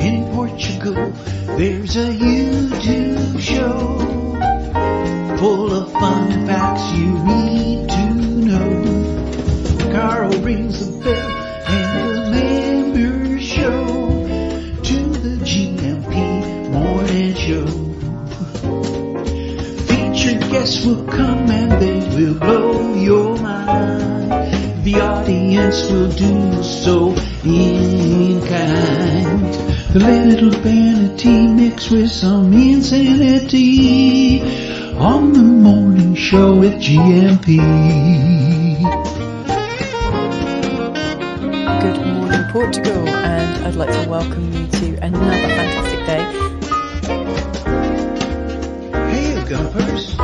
In Portugal, there's a YouTube show full of fun facts you need to know. Carl rings the bell and the members show to the GMP morning show. Featured guests will come and they will blow your mind. The audience will do so in kind. The little vanity mixed with some insanity on the morning show with GMP. Good morning, Portugal, and I'd like to welcome you to another fantastic day. Hey, Gumpers.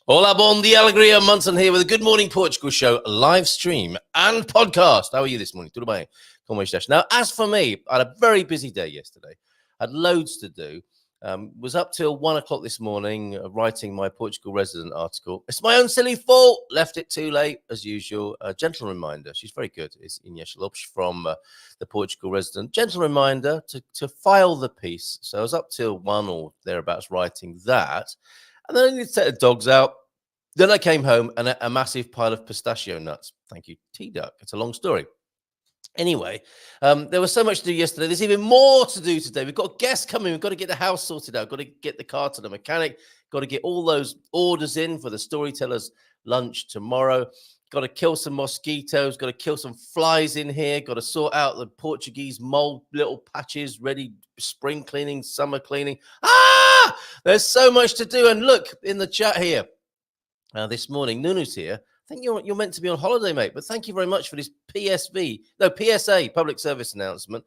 Hola, bon dia, alegria. Munson here with a Good Morning Portugal show, live stream and podcast. How are you this morning? Tudo bem? Como estás? Now, as for me, I had a very busy day yesterday. Had loads to do. Was up till 1 o'clock this morning writing my Portugal Resident article. It's my own silly fault. Left it too late, as usual. Gentle reminder. She's very good. It's Inês Lopes from the Portugal Resident. Gentle reminder to file the piece. So I was up till 1 or thereabouts writing that. And then I needed to take the dogs out. Then I came home and a massive pile of pistachio nuts. Thank you, T-Duck. It's a long story. Anyway, there was so much to do yesterday. There's even more to do today. We've got guests coming. We've got to get the house sorted out. Got to get the car to the mechanic. Got to get all those orders in for the storytellers' lunch tomorrow. Got to kill some mosquitoes. Got to kill some flies in here. Got to sort out the Portuguese mold little patches, ready spring cleaning, summer cleaning. There's so much to do. And look in the chat here this morning, Nunu's here. I think you're meant to be on holiday, mate, but thank you very much for this PSA, public service announcement.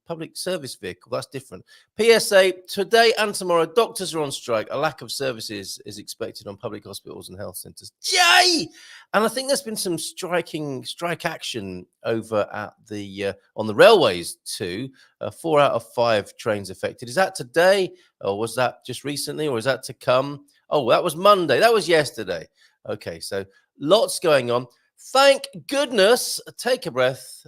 Public service vehicle, that's different. PSA, today and tomorrow, doctors are on strike. A lack of services is expected on public hospitals and health centres. Yay! And I think there's been some strike action over at the on the railways too. 4 out of 5 trains affected. Is that today, or was that just recently, or is that to come? Oh, that was Monday. That was yesterday. Okay, so lots going on. Thank goodness. Take a breath.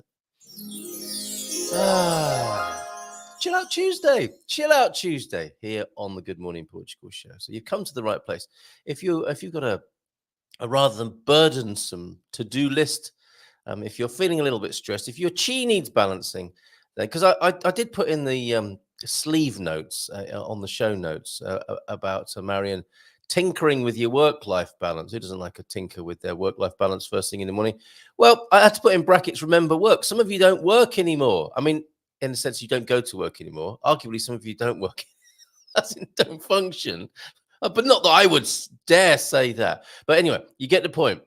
Chill out Tuesday. Chill out Tuesday here on the Good Morning Portugal show. So you've come to the right place. If you've got a rather than burdensome to-do list, if you're feeling a little bit stressed, if your chi needs balancing, because I did put in the sleeve notes on the show notes about Marion tinkering with your work-life balance. Who doesn't like a tinker with their work-life balance first thing in the morning? Well, I had to put in brackets, remember work. Some of you don't work anymore. I mean, in the sense you don't go to work anymore. Arguably, some of you don't work, as in don't function. But not that I would dare say that. But anyway, you get the point.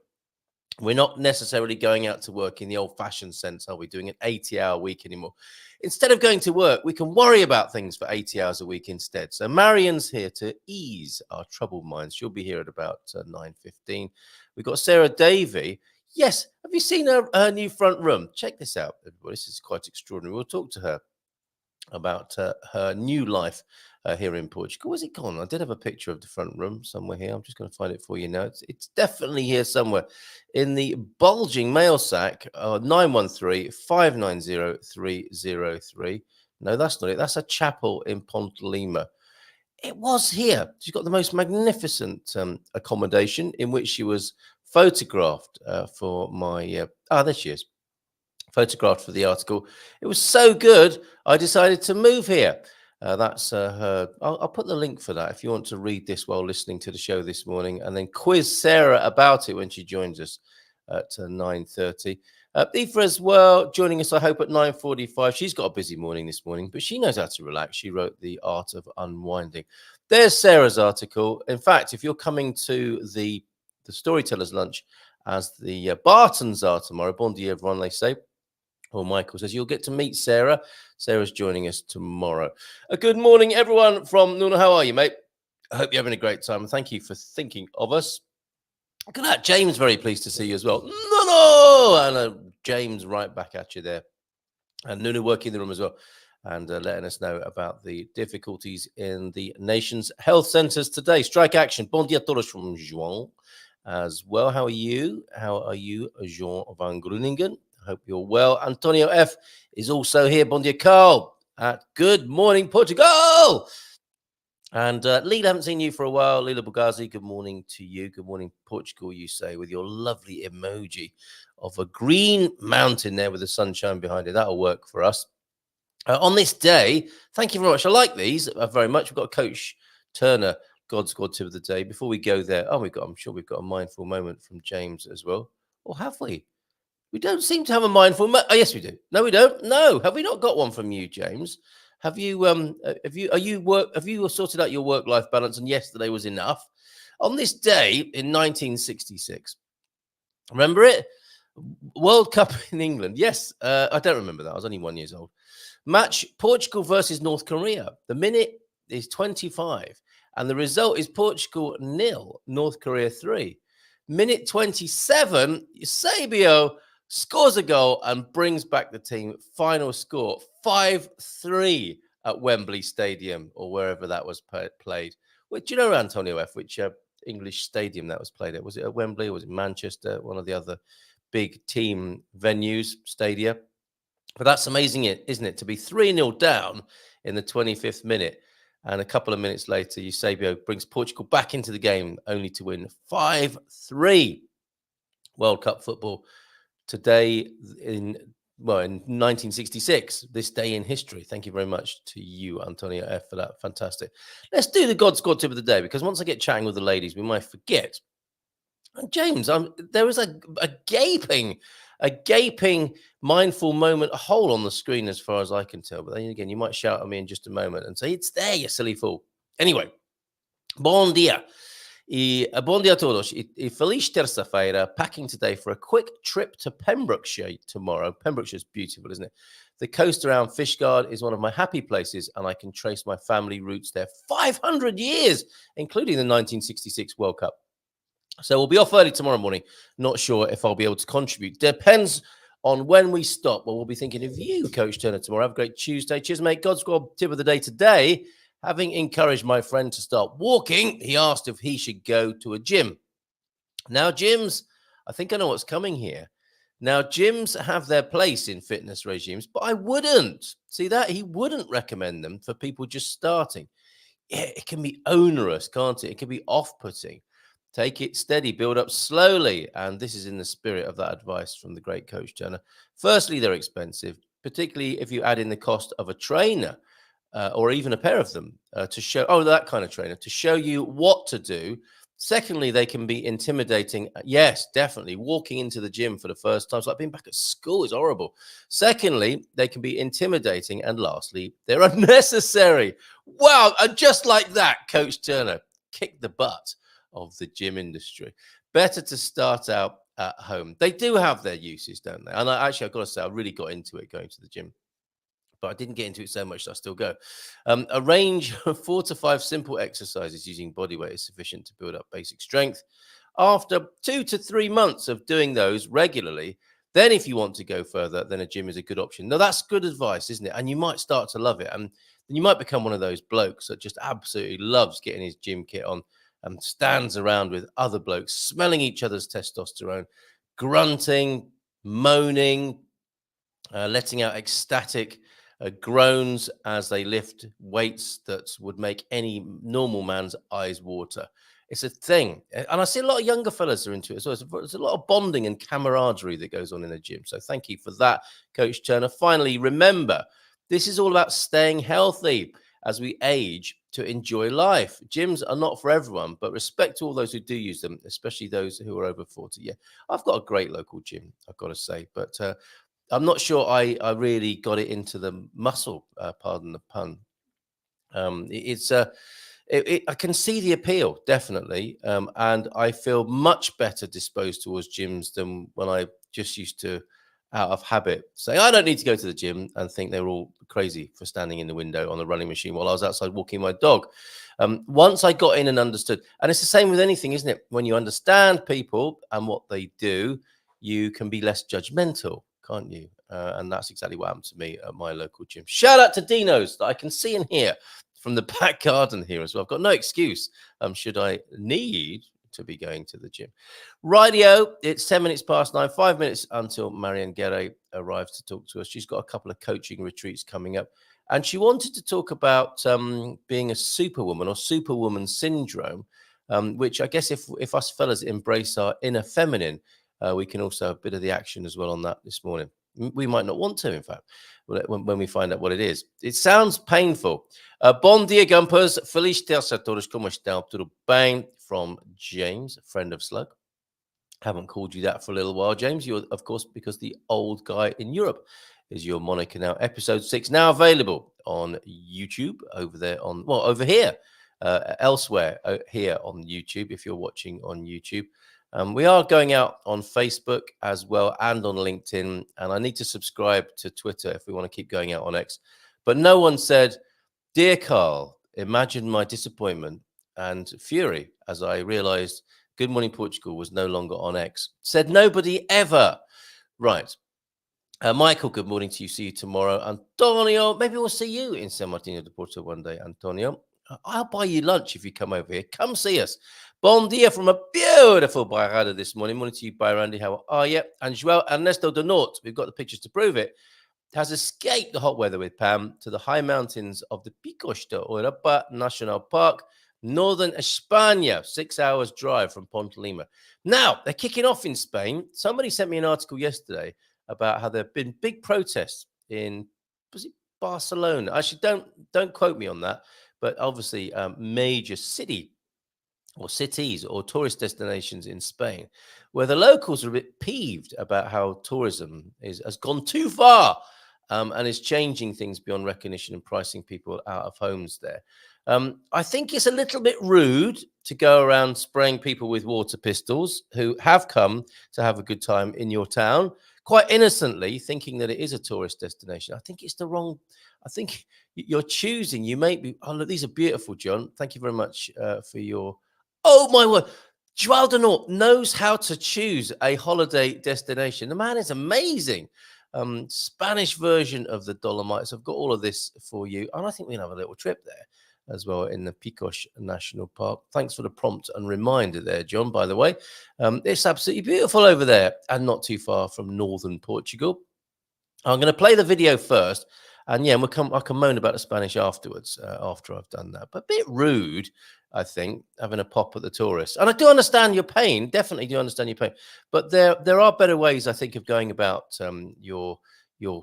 We're not necessarily going out to work in the old-fashioned sense, are we, doing an 80-hour week anymore? Instead of going to work, we can worry about things for 80 hours a week instead. So Marion's here to ease our troubled minds. She'll be here at about 9:15. We've got Sarah Davie. Yes, have you seen her new front room? Check this out, everybody. This is quite extraordinary. We'll talk to her about her new life here in Portugal. Where's it gone? I did have a picture of the front room somewhere here. I'm just going to find it for you now. It's definitely here somewhere in the bulging mail sack. 913-590-303. No, that's not it. That's a chapel in Pontelima. It was here. She's got the most magnificent accommodation in which she was photographed for my... there she is. Photographed for the article. It was so good, I decided to move here. That's her. I'll put the link for that if you want to read this while listening to the show this morning, and then quiz Sarah about it when she joins us at 9:30. Aoife as well, joining us, I hope, at 9:45. She's got a busy morning this morning, but she knows how to relax. She wrote The Art of Unwinding. There's Sarah's article. In fact, if you're coming to the Storytellers Lunch, as the Spartans are tomorrow, bon dia, everyone, they say, or Michael says, you'll get to meet Sarah. Sarah's joining us tomorrow. Good morning, everyone from Nuno. How are you, mate? I hope you're having a great time. Thank you for thinking of us. Look at that. James, very pleased to see you as well. No! And James, right back at you there. And Nuno working in the room as well. And letting us know about the difficulties in the nation's health centres today. Strike action. Bon dia todos from João. as well. How are you? How are you, Jean van Groeningen? I hope you're well. Antonio F is also here. Bon dia, Carl. Good morning, Portugal. And Leela, haven't seen you for a while. Leela Bugazi, good morning to you. Good morning, Portugal, you say, with your lovely emoji of a green mountain there with the sunshine behind it. That'll work for us. On this day, thank you very much. I like these very much. We've got Coach Turner, God's God tip of the day. Before we go there, I'm sure we've got a mindful moment from James as well. Or have we? We don't seem to have a mindful moment. Oh, yes, we do. No, we don't. No, have we not got one from you, James? Have you sorted out your work-life balance? And yesterday was enough. On this day in 1966, remember it? World Cup in England. Yes, I don't remember that. I was only 1 year old. Match Portugal versus North Korea. The minute is 25, and the result is Portugal 0, North Korea 3. Minute 27, Eusebio scores a goal and brings back the team. Final score 5-3 at Wembley Stadium, or wherever that was played. Do you know, Antonio F., which English stadium that was played at? Was it at Wembley or was it Manchester? One of the other big team venues, stadia. But that's amazing, isn't it? To be 3-0 down in the 25th minute, and a couple of minutes later, Eusebio brings Portugal back into the game, only to win 5-3. World Cup football today in 1966, this day in history. Thank you very much to you, Antonio F., for that. Fantastic. Let's do the God's God tip of the day, because once I get chatting with the ladies, we might forget. And James, there is a gaping mindful moment hole on the screen as far as I can tell. But then again, you might shout at me in just a moment and say, it's there, you silly fool. Anyway, bon dia. Bon dia a todos. Feliz terça-feira. Packing today for a quick trip to Pembrokeshire tomorrow. Pembrokeshire's beautiful, isn't it? The coast around Fishguard is one of my happy places, and I can trace my family roots there 500 years, including the 1966 World Cup. So we'll be off early tomorrow morning. Not sure if I'll be able to contribute. Depends on when we stop. Well, we'll be thinking of you, Coach Turner, tomorrow. Have a great Tuesday. Cheers, mate. God's God tip of the day today. Having encouraged my friend to start walking, he asked if he should go to a gym. Now, gyms, I think I know what's coming here. Now, gyms have their place in fitness regimes, but I wouldn't. See that? He wouldn't recommend them for people just starting. Yeah, it can be onerous, can't it? It can be off-putting. Take it steady, build up slowly. And this is in the spirit of that advice from the great Coach Turner. Firstly, they're expensive, particularly if you add in the cost of a trainer or even a pair of them to show, that kind of trainer, to show you what to do. Secondly, they can be intimidating. Yes, definitely. Walking into the gym for the first time, it's like being back at school, is horrible. Secondly, they can be intimidating. And lastly, they're unnecessary. Wow. And just like that, Coach Turner kicked the butt of the gym industry. Better to start out at home. They do have their uses, don't they? And I've got to say, I really got into it going to the gym, but I didn't get into it so much that I still go. A range of 4 to 5 simple exercises using body weight is sufficient to build up basic strength. After 2 to 3 months of doing those regularly, then if you want to go further, then a gym is a good option. Now, that's good advice, isn't it? And you might start to love it. And you might become one of those blokes that just absolutely loves getting his gym kit on and stands around with other blokes, smelling each other's testosterone, grunting, moaning, letting out ecstatic groans as they lift weights that would make any normal man's eyes water. It's a thing. And I see a lot of younger fellas are into it as well. There's a lot of bonding and camaraderie that goes on in the gym. So thank you for that, Coach Turner. Finally, remember, this is all about staying healthy as we age to enjoy life. Gyms are not for everyone, but respect to all those who do use them, especially those who are over 40. Yeah, I've got a great local gym, I've got to say, but I'm not sure I really got it into the muscle, pardon the pun. I can see the appeal, definitely, and I feel much better disposed towards gyms than when I just used to, out of habit, say, I don't need to go to the gym, and think they were all crazy for standing in the window on the running machine while I was outside walking my dog. Once I got in and understood, and it's the same with anything, isn't it? When you understand people and what they do, you can be less judgmental, can't you? And that's exactly what happened to me at my local gym. Shout out to Dino's that I can see and hear from the back garden here as well. I've got no excuse should I need to be going to the gym. Rightio, it's 10 minutes past 9, 5 minutes until Marion Geray arrives to talk to us. She's got a couple of coaching retreats coming up, and she wanted to talk about being a superwoman or superwoman syndrome, which I guess if us fellas embrace our inner feminine, we can also have a bit of the action as well on that this morning. We might not want to, in fact, when we find out what it is. It sounds painful. Bom dia, Gumpers. Feliz terça a todos. Como estão? Tudo bem? From James, friend of Slug. Haven't called you that for a little while, James. You're, of course, because the old guy in Europe is your moniker now. Episode 6 now available on YouTube over there on, well, over here, elsewhere here on YouTube if you're watching on YouTube. We are going out on Facebook as well and on LinkedIn, and I need to subscribe to Twitter if we want to keep going out on X. But no one said, "Dear Carl, imagine my disappointment and fury as I realized Good Morning Portugal was no longer on X." Said nobody ever. Right. Michael, good morning to you. See you tomorrow. Antonio, maybe we'll see you in San Martino de Porto one day, Antonio. I'll buy you lunch if you come over here. Come see us. Bom dia from a beautiful Bairrada this morning. Morning to you, Bairrandi. How are you? And João Ernesto de Norte, we've got the pictures to prove it, has escaped the hot weather with Pam to the high mountains of the Picos de Europa National Park, northern España, 6 hours drive from Pontelima. Now, they're kicking off in Spain. Somebody sent me an article yesterday about how there have been big protests in, was it Barcelona? Actually, don't quote me on that, but obviously major city or cities or tourist destinations in Spain, where the locals are a bit peeved about how tourism has gone too far and is changing things beyond recognition and pricing people out of homes there. I think it's a little bit rude to go around spraying people with water pistols who have come to have a good time in your town, quite innocently thinking that it is a tourist destination. I think it's the wrong, I think you're choosing, you may be, oh, look, these are beautiful, John. Thank you very much for your, oh my word. João de Norte knows how to choose a holiday destination. The man is amazing. Spanish version of the Dolomites. I've got all of this for you. And I think we'll have a little trip there as well in the Picos National Park. Thanks for the prompt and reminder there, John, by the way. It's absolutely beautiful over there and not too far from northern Portugal. I'm going to play the video first. And yeah, I can moan about the Spanish afterwards, after I've done that. But a bit rude, I think, having a pop at the tourists. And I do understand your pain, definitely do understand your pain. But there are better ways, I think, of going about your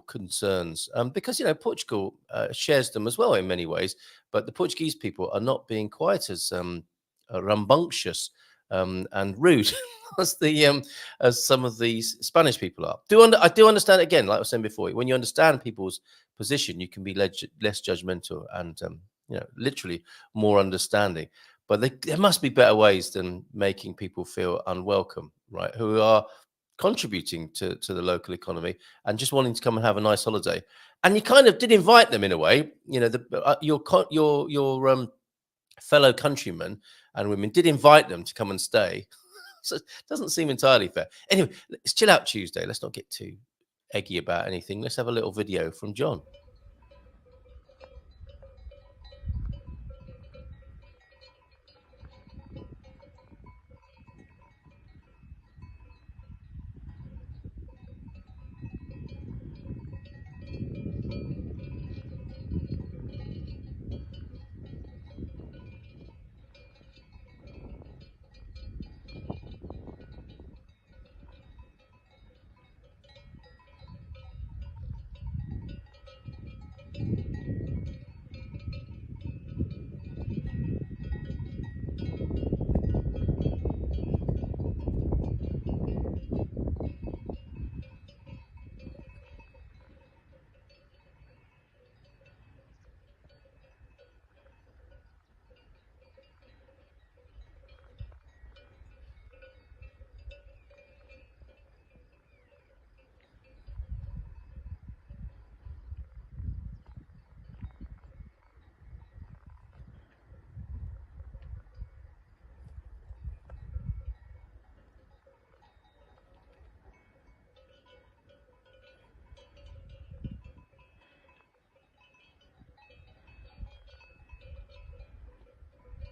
concerns. Because, you know, Portugal shares them as well in many ways. But the Portuguese people are not being quite as rambunctious and rude as some of these Spanish people are. I do understand, again, like I was saying before, when you understand people's position, you can be less judgmental and literally more understanding. But there must be better ways than making people feel unwelcome, right? Who are contributing to the local economy and just wanting to come and have a nice holiday. And you kind of did invite them in a way. You know, your fellow countrymen and women did invite them to come and stay. So it doesn't seem entirely fair. Anyway, it's Chill Out Tuesday. Let's not get too eggy about anything. Let's have a little video from John.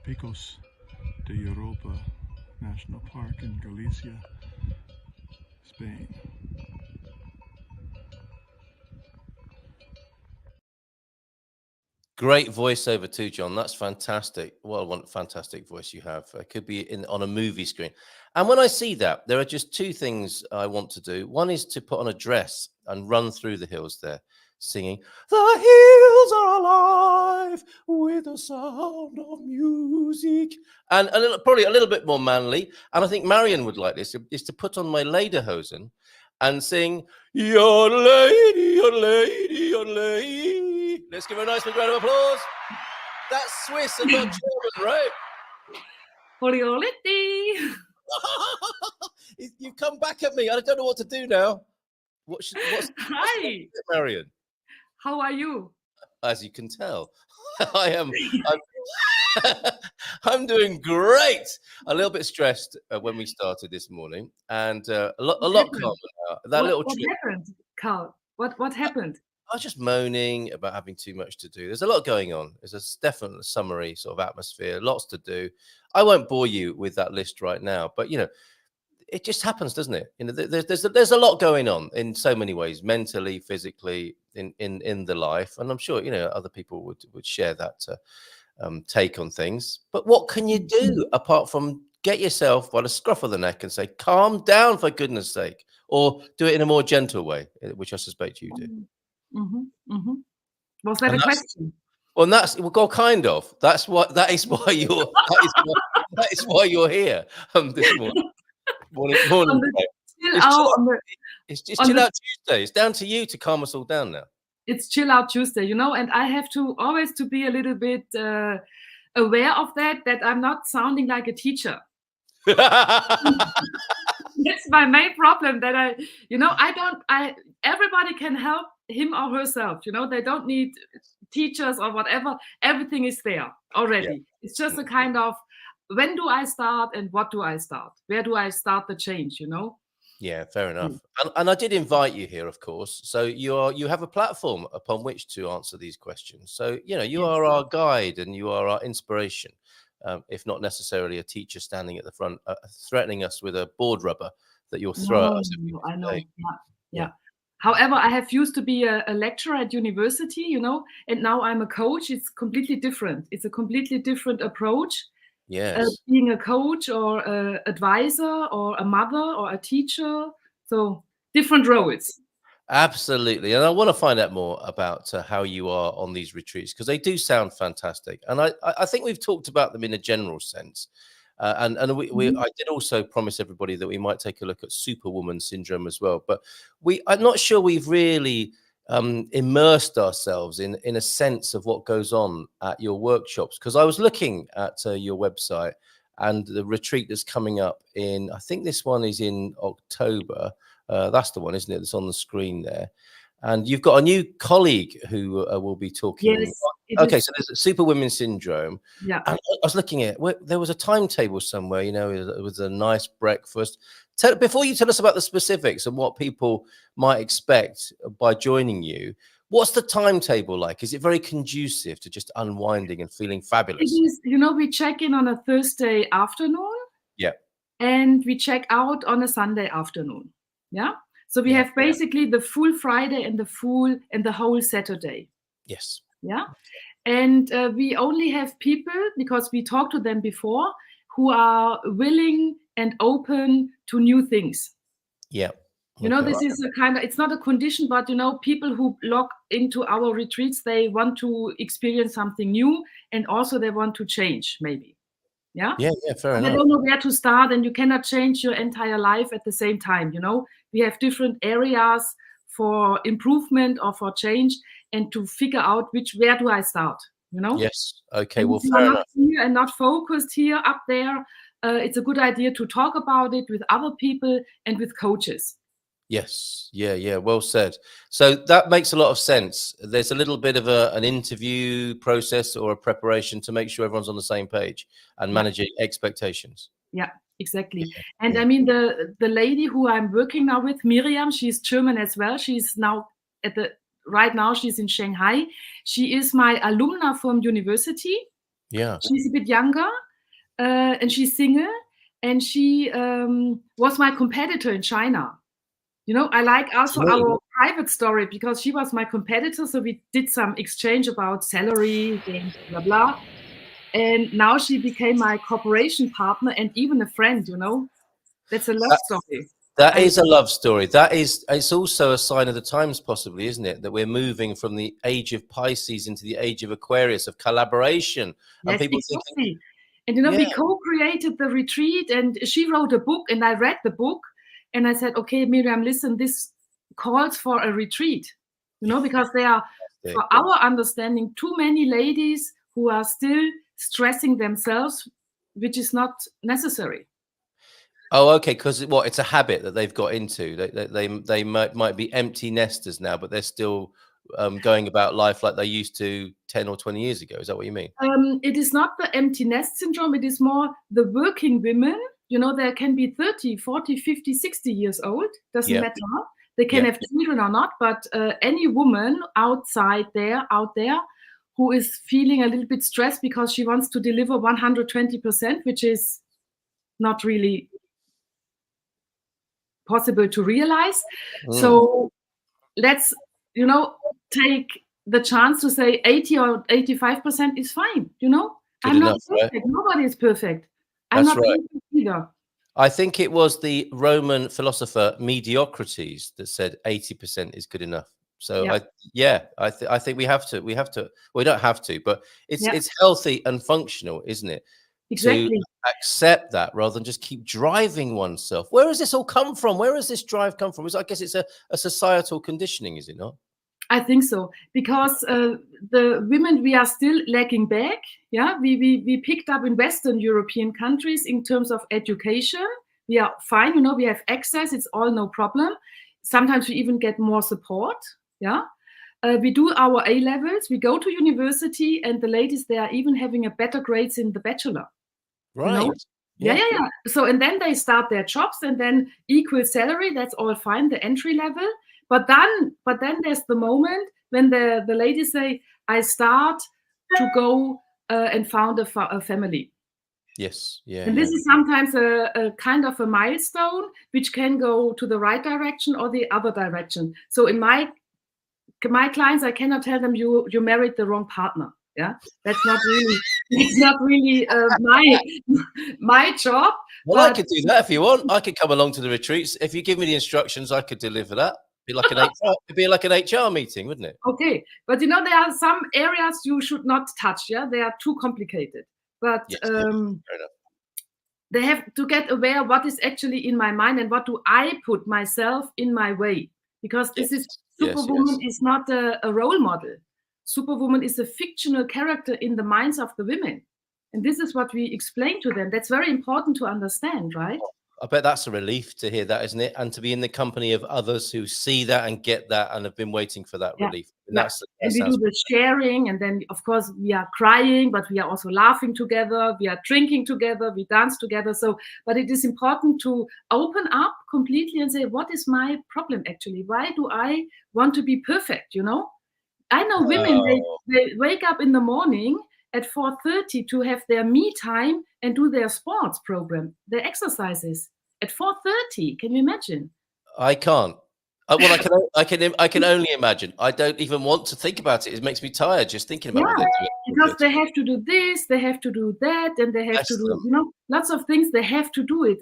Picos de Europa National Park in Galicia, Spain. Great voiceover too, John. That's fantastic. Well, what a fantastic voice you have. It could be on a movie screen. And when I see that, there are just two things I want to do. One is to put on a dress and run through the hills there, singing, "The hills are alive with the sound of music." And probably a little bit more manly. And I think Marion would like this, is to put on my lederhosen and sing, "Your lady, your lady, your lady." Let's give her a nice big round of applause. That's Swiss and not German, right? For your lady. You come back at me. I don't know what to do now. What's Hi, Marion? how are you? As you can tell, I'm doing great. A little bit stressed when we started this morning, and a lot calmer now. What happened, Carl? What happened? I was just moaning about having too much to do. There's a lot going on. There's a definite summery sort of atmosphere, lots to do. I won't bore you with that list right now, but it just happens, doesn't it? There's a lot going on in so many ways, mentally, physically, in the life, and I'm sure other people would share that take on things. But what can you do apart from get yourself by the scruff of the neck and say, "Calm down, for goodness sake," or do it in a more gentle way, which I suspect you do. Was that a question? Well, kind of. That is why you're here this morning. Morning. It's just Chill Out Tuesday. It's down to you to calm us all down now. It's Chill Out Tuesday, and I have to always to be a little bit aware of that I'm not sounding like a teacher. That's my main problem, that everybody can help him or herself. They don't need teachers or whatever. Everything is there already. Yeah. It's just a kind of, when do I start and what do I start? Where do I start the change? Yeah, fair enough. And I did invite you here, of course. So you have a platform upon which to answer these questions. So you are our guide and you are our inspiration. If not necessarily a teacher standing at the front threatening us with a board rubber that you'll throw at us. I know. Yeah. However, I have used to be a lecturer at university, and now I'm a coach. It's completely different. It's a completely different approach. Yes. Being a coach or an advisor or a mother or a teacher. So different roles. Absolutely. And I want to find out more about how you are on these retreats, because they do sound fantastic. And I think we've talked about them in a general sense. I did also promise everybody that we might take a look at Superwoman syndrome as well. But I'm not sure we've really immersed ourselves in a sense of what goes on at your workshops. Because I was looking at your website and the retreat that's coming up I think this one is in October. That's the one, isn't it? That's on the screen there. And you've got a new colleague who will be talking. Yes. Okay, so there's a Superwoman syndrome. Yeah. And I was looking at there was a timetable somewhere, it was a nice breakfast. Before you tell us about the specifics and what people might expect by joining you, what's the timetable like? Is it very conducive to just unwinding and feeling fabulous? It is, we check in on a Thursday afternoon. Yeah. And we check out on a Sunday afternoon. Yeah. So we have basically the full Friday and the whole Saturday. Yes. Yeah. And we only have people, because we talked to them before, who are willing and open to new things. Yeah. This is a kind of, it's not a condition, but, people who log into our retreats, they want to experience something new, and also they want to change, maybe. Yeah. Yeah, fair enough. I don't know where to start, and you cannot change your entire life at the same time. We have different areas for improvement or for change, and to figure out where do I start. Yes. Okay. And well, fair enough. Here and not focused here up there. It's a good idea to talk about it with other people and with coaches. Yes. Yeah. Well said. So that makes a lot of sense. There's a little bit of an interview process or a preparation to make sure everyone's on the same page and managing expectations. Yeah, exactly. And I mean, the lady who I'm working now with, Miriam, she's German as well. She's now right now she's in Shanghai. She is my alumna from university. Yeah. She's a bit younger and she's single. and she was my competitor in China. You know, I like also our private story because she was my competitor. So we did some exchange about salary, and blah, blah. And now she became my cooperation partner and even a friend, you know. That's a love story. That is a love story. It's also a sign of the times, possibly, isn't it? That we're moving from the age of Pisces into the age of Aquarius, of collaboration. Yes, and people exactly. thinking, and, you know, we co-created the retreat, and she wrote a book, and I read the book. And I said, okay, Miriam, listen, this calls for a retreat, you know, because there are, for our understanding, too many ladies who are still stressing themselves, which is not necessary. Oh, okay, because it's a habit that they've got into. They might be empty nesters now, but they're still going about life like they used to 10 or 20 years ago. Is that what you mean? It is not the empty nest syndrome. It is more the working women. You know, there can be 30, 40, 50, 60 years old. Doesn't matter. They can have children or not. But any woman out there who is feeling a little bit stressed because she wants to deliver 120%, which is not really possible to realize. So let's, you know, take the chance to say 80 or 85% is fine. You know, I'm not perfect. Right? Nobody is perfect. I'm not perfect either. I think it was the Roman philosopher Mediocrities that said 80% is good enough. So I think we have to. Well, we don't have to, but it's healthy and functional, isn't it? Exactly. To accept that rather than just keep driving oneself. Where has this all come from? Where has this drive come from? I guess it's a societal conditioning, is it not? I think so, because the women, we are still lagging back. Yeah, we picked up in Western European countries in terms of education. We are fine, you know, we have access. It's all no problem. Sometimes we even get more support. Yeah, we do our A levels. We go to university, and the ladies, they are even having a better grades in the bachelor. Right. You know? Yeah. So, and then they start their jobs, and then equal salary. That's all fine. The entry level. But then there's the moment when the ladies say, I start to go and found a family. Yes. Yeah. And this is sometimes a kind of a milestone, which can go to the right direction or the other direction. So in my clients, I cannot tell them you married the wrong partner. Yeah, that's not really my job. Well, I could do that if you want. I could come along to the retreats. If you give me the instructions, I could deliver that. It'd be like an HR meeting, wouldn't it? Okay, but you know, there are some areas you should not touch. Yeah, they are too complicated. But fair enough. They have to get aware what is actually in my mind and what do I put myself in my way, because this is Superwoman is not a role model. Superwoman is a fictional character in the minds of the women, and this is what we explain to them. That's very important to understand, right? I bet that's a relief to hear that, isn't it? And to be in the company of others who see that and get that and have been waiting for that relief. And and we do the sharing, and then of course we are crying, but we are also laughing together. We are drinking together. We dance together. So, but it is important to open up completely and say, what is my problem actually? Why do I want to be perfect? You know, I know women, they wake up in the morning at 4:30 to have their me time and do their sports program, their exercises at 4:30. Can you imagine? I can't. Well, I can only imagine. I don't even want to think about it. It makes me tired just thinking about it. Because they have to do this, they have to do that, and they have to do, you know, lots of things. They have to do it.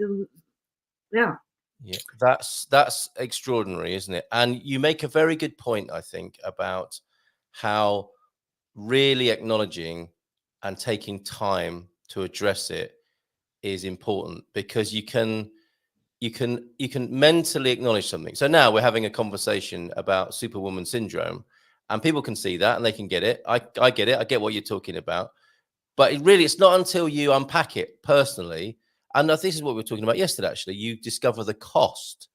Yeah. That's extraordinary, isn't it? And you make a very good point, I think, about how really acknowledging and taking time to address it is important, because you can mentally acknowledge something. So now we're having a conversation about Superwoman syndrome, and people can see that and they can get it. I get it. I get what you're talking about. But it's not until you unpack it personally, and this is what we were talking about yesterday, actually, you discover the cost.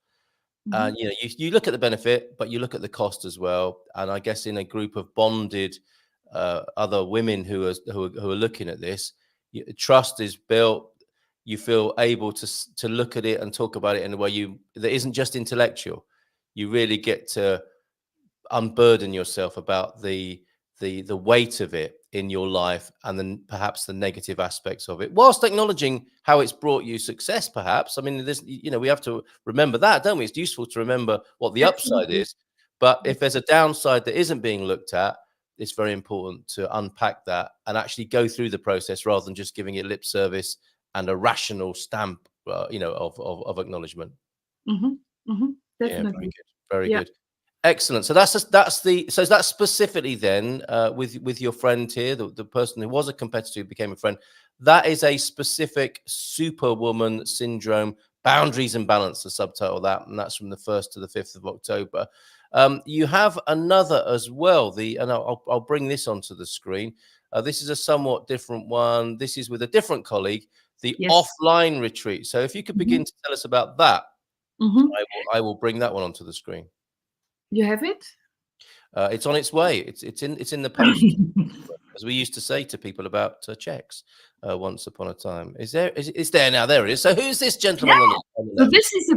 And you look at the benefit, but you look at the cost as well. And I guess in a group of bonded other women who are looking at this, trust is built. You feel able to look at it and talk about it in a way that isn't just intellectual. You really get to unburden yourself about the the weight of it in your life, and then perhaps the negative aspects of it, whilst acknowledging how it's brought you success. Perhaps, I mean, this, we have to remember that, don't we? It's useful to remember what the upside is, but if there's a downside that isn't being looked at, it's very important to unpack that and actually go through the process rather than just giving it lip service and a rational stamp, of acknowledgement. Definitely. Yeah, very good. Very good. Excellent. So that's specifically then with your friend here, the person who was a competitor who became a friend. That is a specific superwoman syndrome, boundaries and balance, the subtitle of that, and that's from the 1st to the 5th of October. You have another as well. And I'll bring this onto the screen. This is a somewhat different one. This is with a different colleague, the offline retreat. So if you could begin to tell us about that, I will bring that one onto the screen. You have it? It's on its way. It's in the post, as we used to say to people about checks once upon a time. It's there now. There it is. So who's this gentleman? So this is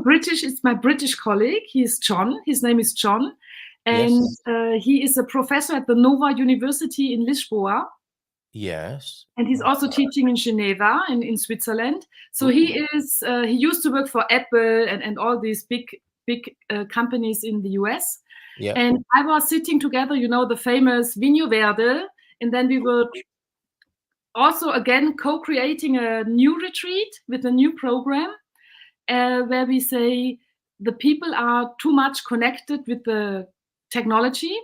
it's my British colleague. He's John. His name is John, and he is a professor at the Nova University in Lisboa. Yes. And he's also teaching in Geneva in Switzerland. So he used to work for Apple and all these big companies in the US. Yeah. And I was sitting together, the famous Vinho Verde, and then we were also again co-creating a new retreat with a new program where we say the people are too much connected with the technology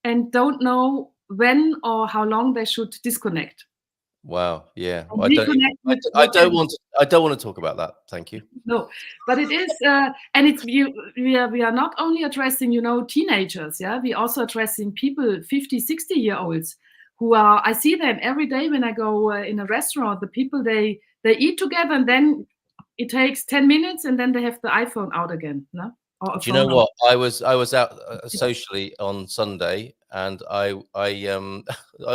and don't know when or how long they should disconnect. Wow. Yeah. Well, I don't want to talk about that. Thank you. No, but it is, and it's we are not only addressing teenagers. Yeah, we also addressing people 50, 60-year-olds who are. I see them every day when I go in a restaurant. The people they eat together, and then it takes 10 minutes, and then they have the iPhone out again. No. Do you know what? I was out socially on Sunday, and I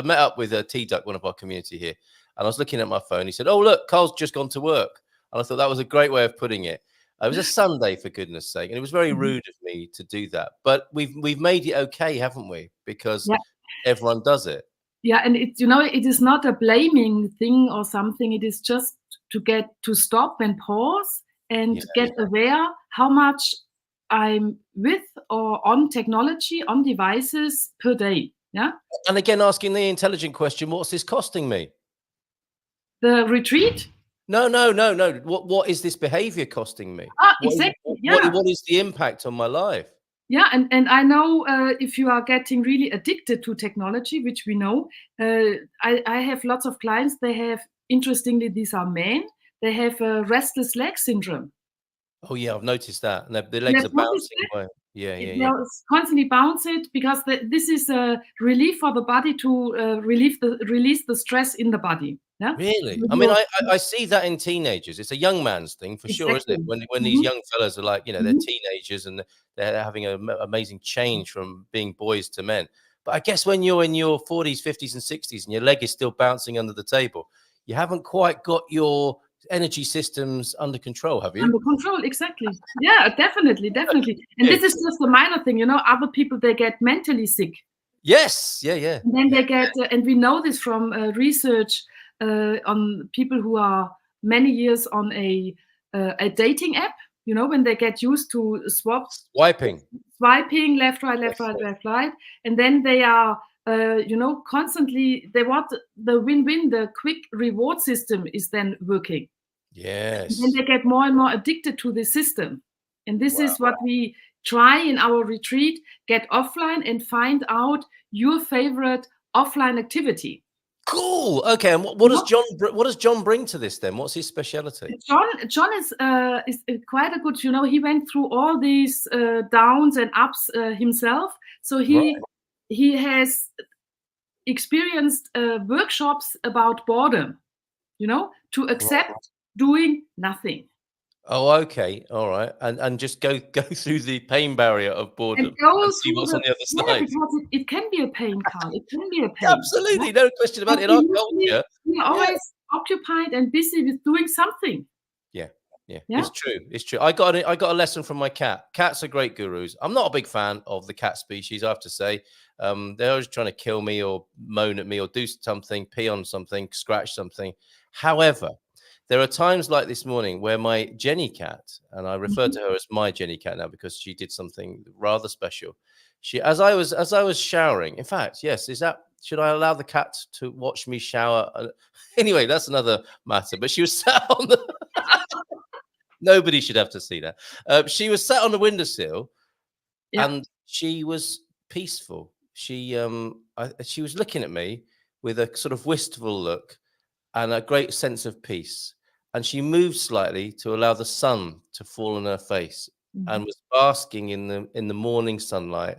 met up with T-Duck, one of our community here, and I was looking at my phone. He said, "Oh, look, Carl's just gone to work," and I thought that was a great way of putting it. It was a Sunday, for goodness sake, and it was very rude of me to do that. But we've made it okay, haven't we? Because everyone does it. Yeah, and it is not a blaming thing or something. It is just to get to stop and pause and get aware how much I'm with or on technology, on devices per day. Yeah. And again, asking the intelligent question, what's this costing me? The retreat? No. What is this behavior costing me? Exactly. What is the impact on my life? Yeah, and I know if you are getting really addicted to technology, which we know, I have lots of clients. They have, interestingly, these are men. They have a restless leg syndrome. Oh yeah, I've noticed that, and the legs are bouncing away. Yeah. Constantly bounce it because this is a relief for the body to release the stress in the body. Yeah. Really? I mean, I see that in teenagers. It's a young man's thing for sure, isn't it? When these young fellas are like, they're teenagers and they're having an amazing change from being boys to men. But I guess when you're in your 40s, 50s, and 60s, and your leg is still bouncing under the table, you haven't quite got your energy systems under control, have you? Under control, exactly. Yeah, definitely. And this is just a minor thing, other people, they get mentally sick. Yes, yeah. And then they get, and we know this from research on people who are many years on a dating app, when they get used to swiping left, right, and then they are constantly, they want the win-win, the quick reward system is then working. Yes. And then they get more and more addicted to the system. And this is what we try in our retreat, get offline and find out your favorite offline activity. Cool. Okay. And what does John bring to this then? What's his speciality? John is quite a good, he went through all these downs and ups himself. So he has experienced workshops about boredom, to accept doing nothing. Oh, okay. All right. And just go through the pain barrier of boredom and see what's on the other side. Because it can be a pain, Carl. It can be a pain. Absolutely. No question about it. In our culture. We're always occupied and busy with doing something. Yeah. Yeah, Yeah. it's true. It's true. I got a lesson from my cat. Cats are great gurus. I'm not a big fan of the cat species, I have to say. They're always trying to kill me or moan at me or do something, pee on something, scratch something. However, there are times like this morning where my Jenny cat, and I refer to her as my Jenny cat now because she did something rather special. She, as I was showering, in fact, yes, should I allow the cat to watch me shower? Anyway, that's another matter. But she was sat on the. Nobody should have to see that. She was sat on the windowsill, and she was peaceful. She was looking at me with a sort of wistful look and a great sense of peace. And she moved slightly to allow the sun to fall on her face, and was basking in the morning sunlight.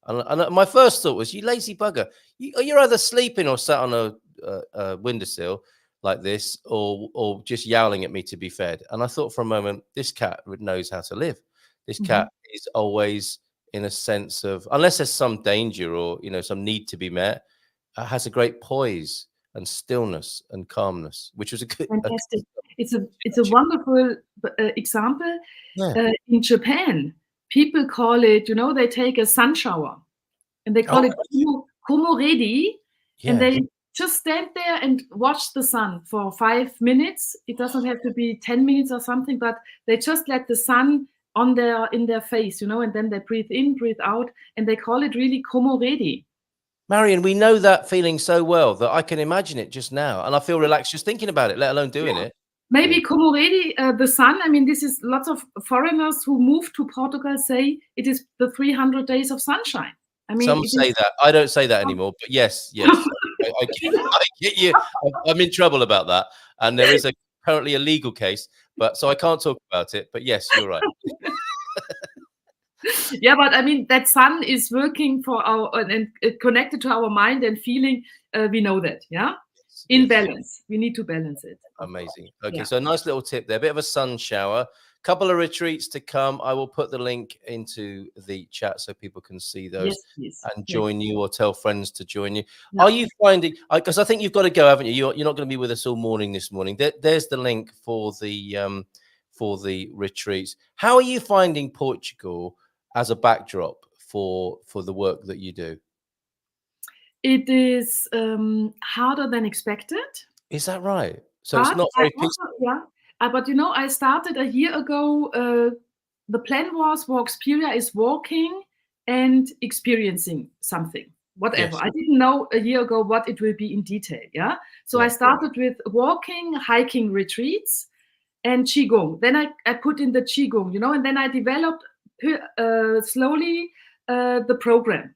And my first thought was, "You lazy bugger! You're either sleeping or sat on a windowsill like this, or just yowling at me to be fed." And I thought for a moment, this cat knows how to live. This cat is always in a sense of, unless there's some danger or some need to be met, has a great poise and stillness and calmness, which was a good. Fantastic. It's a wonderful example. In Japan, people call it, they take a sun shower, and they call it komoredi, and they just stand there and watch the sun for 5 minutes. It doesn't have to be 10 minutes or something, but they just let the sun in their face, and then they breathe in, breathe out, and they call it really komoredi. Marion, we know that feeling so well that I can imagine it just now, and I feel relaxed just thinking about it, let alone doing it. Maybe komoredi, the sun. I mean, this is lots of foreigners who move to Portugal say it is the 300 days of sunshine. I mean, some say that. I don't say that anymore, but yes. I get you. I'm in trouble about that, and there is apparently a legal case, but so I can't talk about it. But yes, you're right. Yeah, but I mean that sun is working for our and connected to our mind and feeling. We know that, in balance. We need to balance it. Amazing. Okay, so a nice little tip there. A bit of a sun shower. Couple of retreats to come. I will put the link into the chat so people can see those and join you, or tell friends to join you. Are you finding? Because I think you've got to go, haven't you? You're not going to be with us all morning this morning. There's the link for the retreats. How are you finding Portugal as a backdrop for the work that you do? It is harder than expected. Is that right? So it's not very peaceful. But I started a year ago. The plan was Walksperia is walking and experiencing something, whatever. I didn't know a year ago what it will be in detail. So I started with walking, hiking retreats, and Qigong. Then I put in the Qigong, and then I developed slowly the program.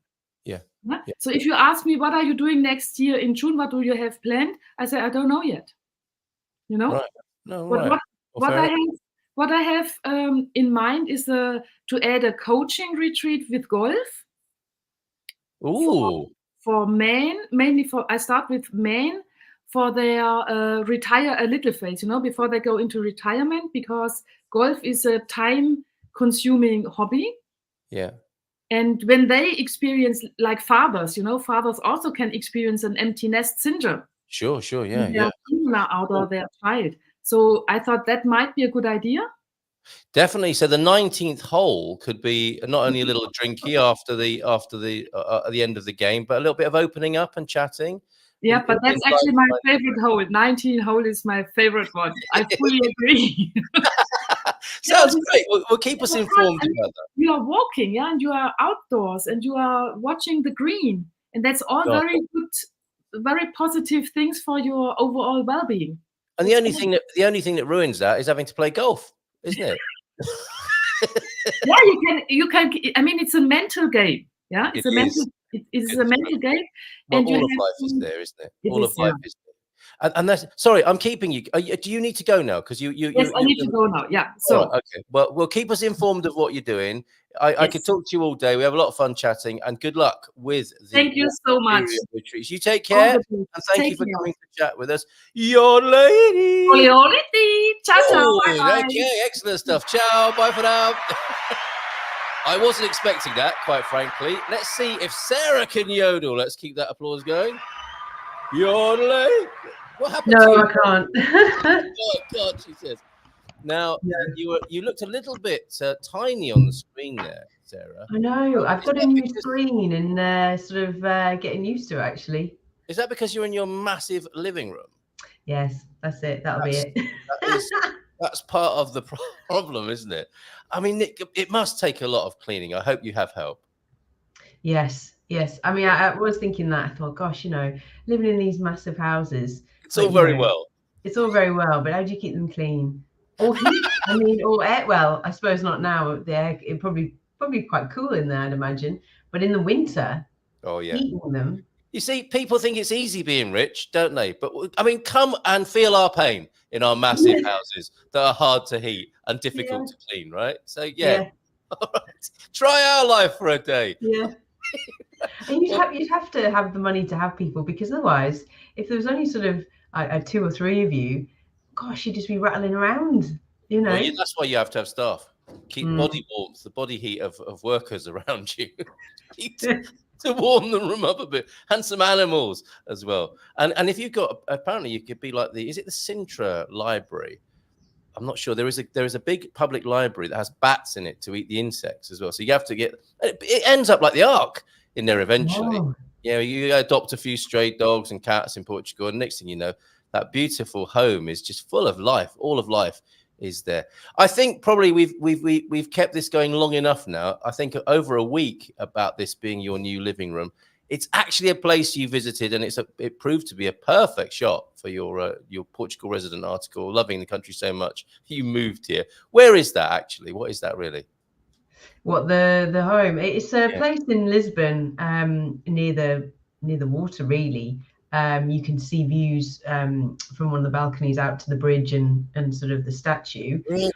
So if you ask me, what are you doing next year in June? What do you have planned? I say, I don't know yet. Right. No, right. What I have in mind is to add a coaching retreat with golf. Ooh. For men, mainly I start with men for their retire a little phase, before they go into retirement, because golf is a time-consuming hobby. Yeah. And when they experience, like fathers, fathers also can experience an empty nest syndrome. Sure, yeah. Out of their child. So I thought that might be a good idea. Definitely. So the 19th hole could be not only a little drinky after the end of the game, but a little bit of opening up and chatting. Yeah, but that's actually my favorite hole. 19 hole is my favorite one. I fully agree. Sounds great. We'll keep us informed about that. You are walking, and you are outdoors, and you are watching the green, and that's all very good, very positive things for your overall well-being. And the only thing that ruins that is having to play golf, isn't it? Yeah, you can. I mean, it's a mental game. Yeah, it's a mental game. Well, and all of life is there, isn't it? All of life is there. And that's, sorry, I'm keeping you. Do you need to go now? Because Yes, I need to go now. Yeah. So okay. Well, keep us informed of what you're doing. I could talk to you all day. We have a lot of fun chatting, and good luck with the Thank you so much. retreats. You take care, and thank you for coming to chat with us. Your lady. Ciao, ciao. Bye. Okay, excellent stuff. Ciao. Bye for now. I wasn't expecting that, quite frankly. Let's see if Sarah can yodel. Let's keep that applause going. Yodeling. What happened? No, I can't. Oh God, she says. Now, No. you looked a little bit tiny on the screen there, Sarah. I know. I've Is got a that new because- screen and sort of getting used to it, actually. Is that because you're in your massive living room? Yes, that's it. That'll be it. That's part of the problem, isn't it? I mean, it must take a lot of cleaning. I hope you have help. Yes. I mean, I was thinking that. I thought, gosh, living in these massive houses. It's all very well. It's all very well, but how do you keep them clean? Or heat? I mean, or air. Well, I suppose not now. The air, it probably quite cool in there, I'd imagine. But in the winter, Oh yeah, heating them. You see, people think it's easy being rich, don't they? But I mean, come and feel our pain in our massive houses that are hard to heat and difficult to clean, right? So yeah. Try our life for a day. Yeah. And you'd have to have the money to have people, because otherwise, if there was only sort of 2 or 3 of you, gosh, you'd just be rattling around, Well, that's why you have to have staff. Keep body warmth, the body heat of workers around you. To warm the room up a bit, and some animals as well. And if you've got, apparently you could be like is it the Sintra Library? I'm not sure. There is a big public library that has bats in it to eat the insects as well. So you have to it ends up like the Ark in there eventually. Oh. You adopt a few stray dogs and cats in Portugal, and next thing you know, that beautiful home is just full of life. All of life is there. I think probably we've kept this going long enough now. I think over a week about this being your new living room. It's actually a place you visited, and it proved to be a perfect shot for your Portugal Resident article. Loving the country so much, you moved here. Where is that actually? What is that really? What, the home? It's a place in Lisbon, near the water, really. You can see views from one of the balconies out to the bridge and sort of the statue. Really?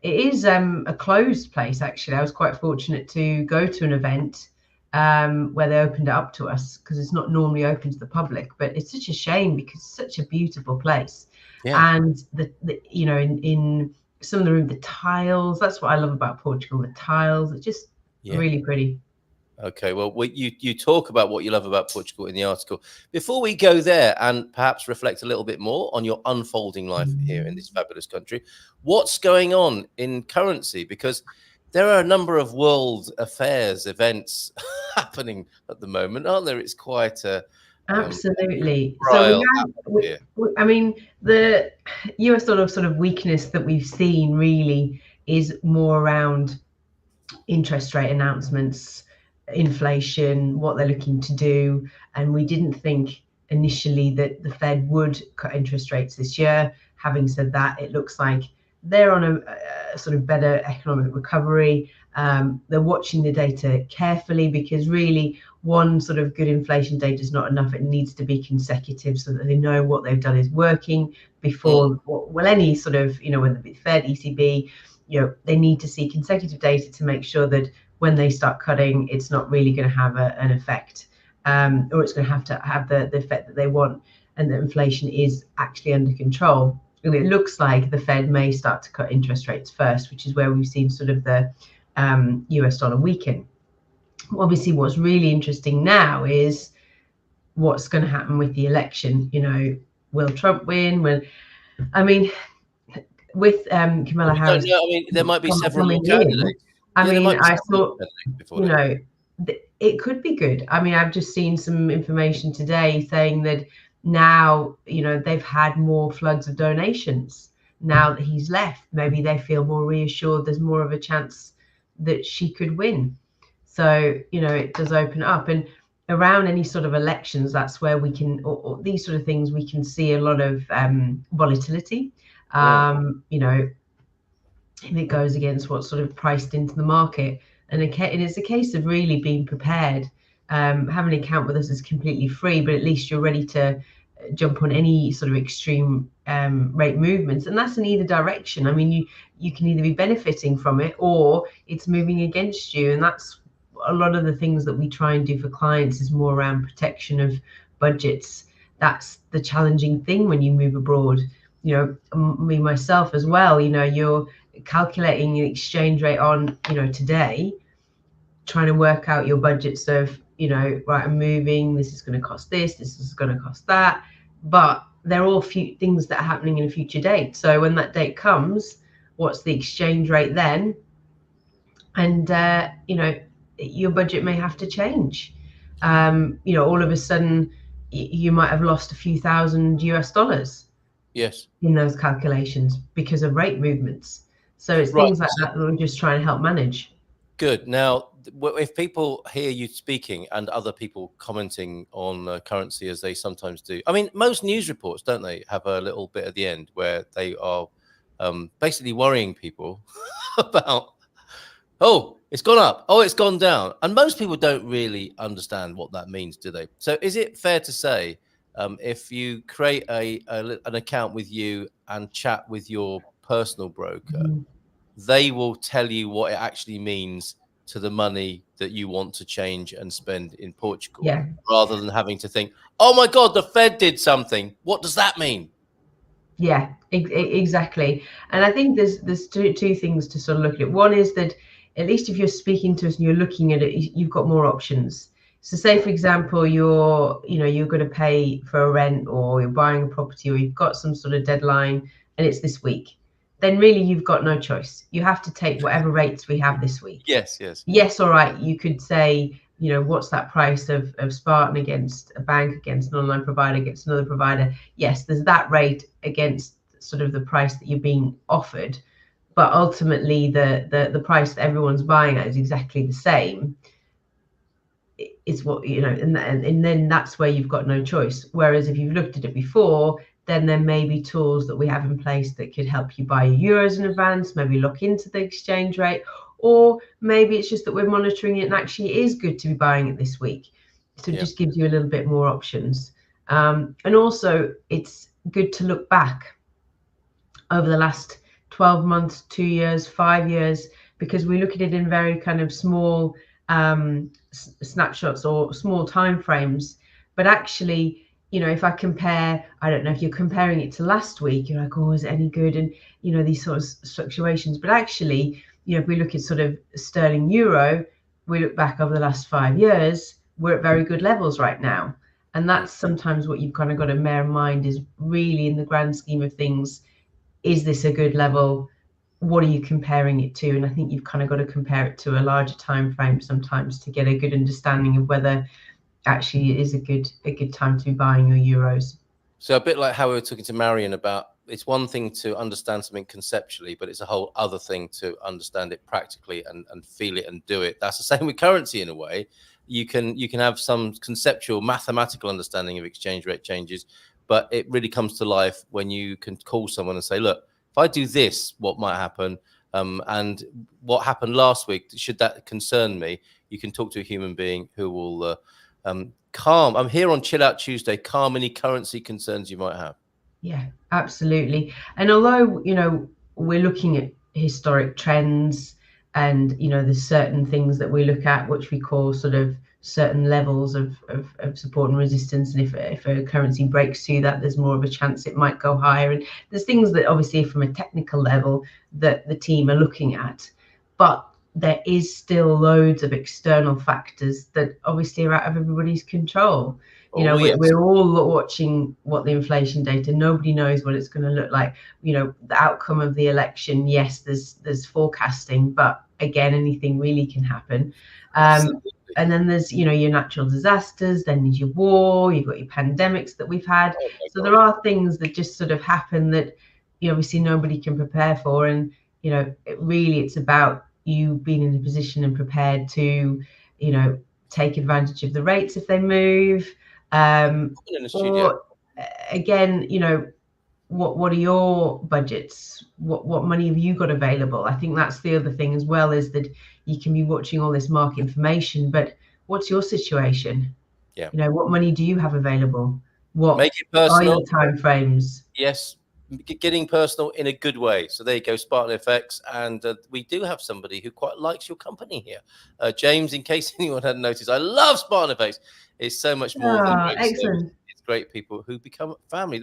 It is a closed place, actually. I was quite fortunate to go to an event where they opened it up to us, because it's not normally open to the public. But it's such a shame, because it's such a beautiful place. Yeah. And in some of the room, the tiles, that's what I love about Portugal. The tiles are just really pretty. Okay, well, you talk about what you love about Portugal in the article. Before we go there and perhaps reflect a little bit more on your unfolding life here in this fabulous country, what's going on in currency? Because there are a number of world affairs events happening at the moment, aren't there? It's quite a absolutely. So I mean, the US sort of weakness that we've seen really is more around interest rate announcements, inflation, what they're looking to do. And we didn't think initially that the Fed would cut interest rates this year. Having said that, it looks like they're on a sort of better economic recovery. They're watching the data carefully, because really one sort of good inflation data is not enough. It needs to be consecutive, so that they know what they've done is working before, well, any sort of, whether it be Fed, ECB, they need to see consecutive data to make sure that when they start cutting, it's not really going to have an effect, or it's going to have the effect that they want, and that inflation is actually under control. And it looks like the Fed may start to cut interest rates first, which is where we've seen sort of the US dollar weaken. Obviously, what's really interesting now is what's going to happen with the election. Will Trump win? With Kamala Harris. No, I mean, there might be several more candidates. I thought, it could be good. I mean, I've just seen some information today saying that now, they've had more floods of donations now that he's left. Maybe they feel more reassured. There's more of a chance that she could win. So, it does open up. And around any sort of elections, that's where we can, or these sort of things, we can see a lot of volatility. If it goes against what's sort of priced into the market. And it's a case of really being prepared. Having an account with us is completely free, but at least you're ready to jump on any sort of extreme rate movements. And that's in either direction. I mean, you can either be benefiting from it, or it's moving against you. And that's a lot of the things that we try and do for clients, is more around protection of budgets. That's the challenging thing when you move abroad. Me myself as well, you're calculating the exchange rate on, today, trying to work out your budgets of, right, I'm moving, this is going to cost this is going to cost that. But they're all things that are happening in a future date. So when that date comes, what's the exchange rate then? And your budget may have to change. All of a sudden you might have lost a few thousand US dollars. Yes. In those calculations because of rate movements. So it's things like that we're just trying to help manage. Good. Now, if people hear you speaking and other people commenting on currency as they sometimes do, I mean, most news reports, don't they, have a little bit at the end where they are basically worrying people about, oh, it's gone up, oh, it's gone down. And most people don't really understand what that means, do they? So is it fair to say, if you create an account with you and chat with your personal broker, they will tell you what it actually means to the money that you want to change and spend in Portugal, rather than having to think, oh my God, the Fed did something. What does that mean? Yeah, exactly. And I think there's two things to sort of look at. One is that at least if you're speaking to us and you're looking at it, you've got more options. So say, for example, you're going to pay for a rent, or you're buying a property, or you've got some sort of deadline and it's this week, then really you've got no choice. You have to take whatever rates we have this week. Yes. All right. You could say, what's that price of Spartan against a bank, against an online provider, against another provider? Yes, there's that rate against sort of the price that you're being offered. But ultimately, the price that everyone's buying at is exactly the same. Is what and then that's where you've got no choice. Whereas if you've looked at it before, then there may be tools that we have in place that could help you buy your euros in advance, maybe look into the exchange rate, or maybe it's just that we're monitoring it and actually it is good to be buying it this week. So it just gives you a little bit more options. And also it's good to look back over the last 12 months, 2 years, 5 years, because we look at it in very kind of small snapshots or small time frames. But actually, if I compare, I don't know if you're comparing it to last week, you're like, oh, is it any good? And these sort of fluctuations. But actually, if we look at sort of sterling euro, we look back over the last 5 years, we're at very good levels right now. And that's sometimes what you've kind of got to bear in mind, is really in the grand scheme of things, is this a good level? What are you comparing it to? And I think you've kind of got to compare it to a larger time frame sometimes to get a good understanding of whether actually it is a good time to be buying your euros. So a bit like how we were talking to Marion about, it's one thing to understand something conceptually, but it's a whole other thing to understand it practically and feel it and do it. That's the same with currency in a way. You can have some conceptual mathematical understanding of exchange rate changes, but it really comes to life when you can call someone and say, look, if I do this, what might happen? And what happened last week, should that concern me? You can talk to a human being who will calm. I'm here on Chill Out Tuesday, calm any currency concerns you might have. Yeah, absolutely. And although, we're looking at historic trends and, there's certain things that we look at, which we call sort of certain levels of support and resistance. And if a currency breaks through that, there's more of a chance it might go higher. And there's things that obviously from a technical level that the team are looking at, but there is still loads of external factors that obviously are out of everybody's control. We're all watching what the inflation data, nobody knows what it's going to look like. The outcome of the election, yes, there's forecasting, but again, anything really can happen. And then there's, your natural disasters, then there's your war, you've got your pandemics that we've had. So there are things that just sort of happen that, obviously nobody can prepare for. And, it's about you being in a position and prepared to, take advantage of the rates if they move. Or again, what are your budgets? What money have you got available? I think that's the other thing as well, is that you can be watching all this market information, but what's your situation? Yeah. What money do you have available? What Make it personal. Are your time frames? Yes. Getting personal in a good way. So there you go, Spartan FX. And we do have somebody who quite likes your company here. James, in case anyone hadn't noticed, I love Spartan FX. It's so much more than excellent. It's great people who become family.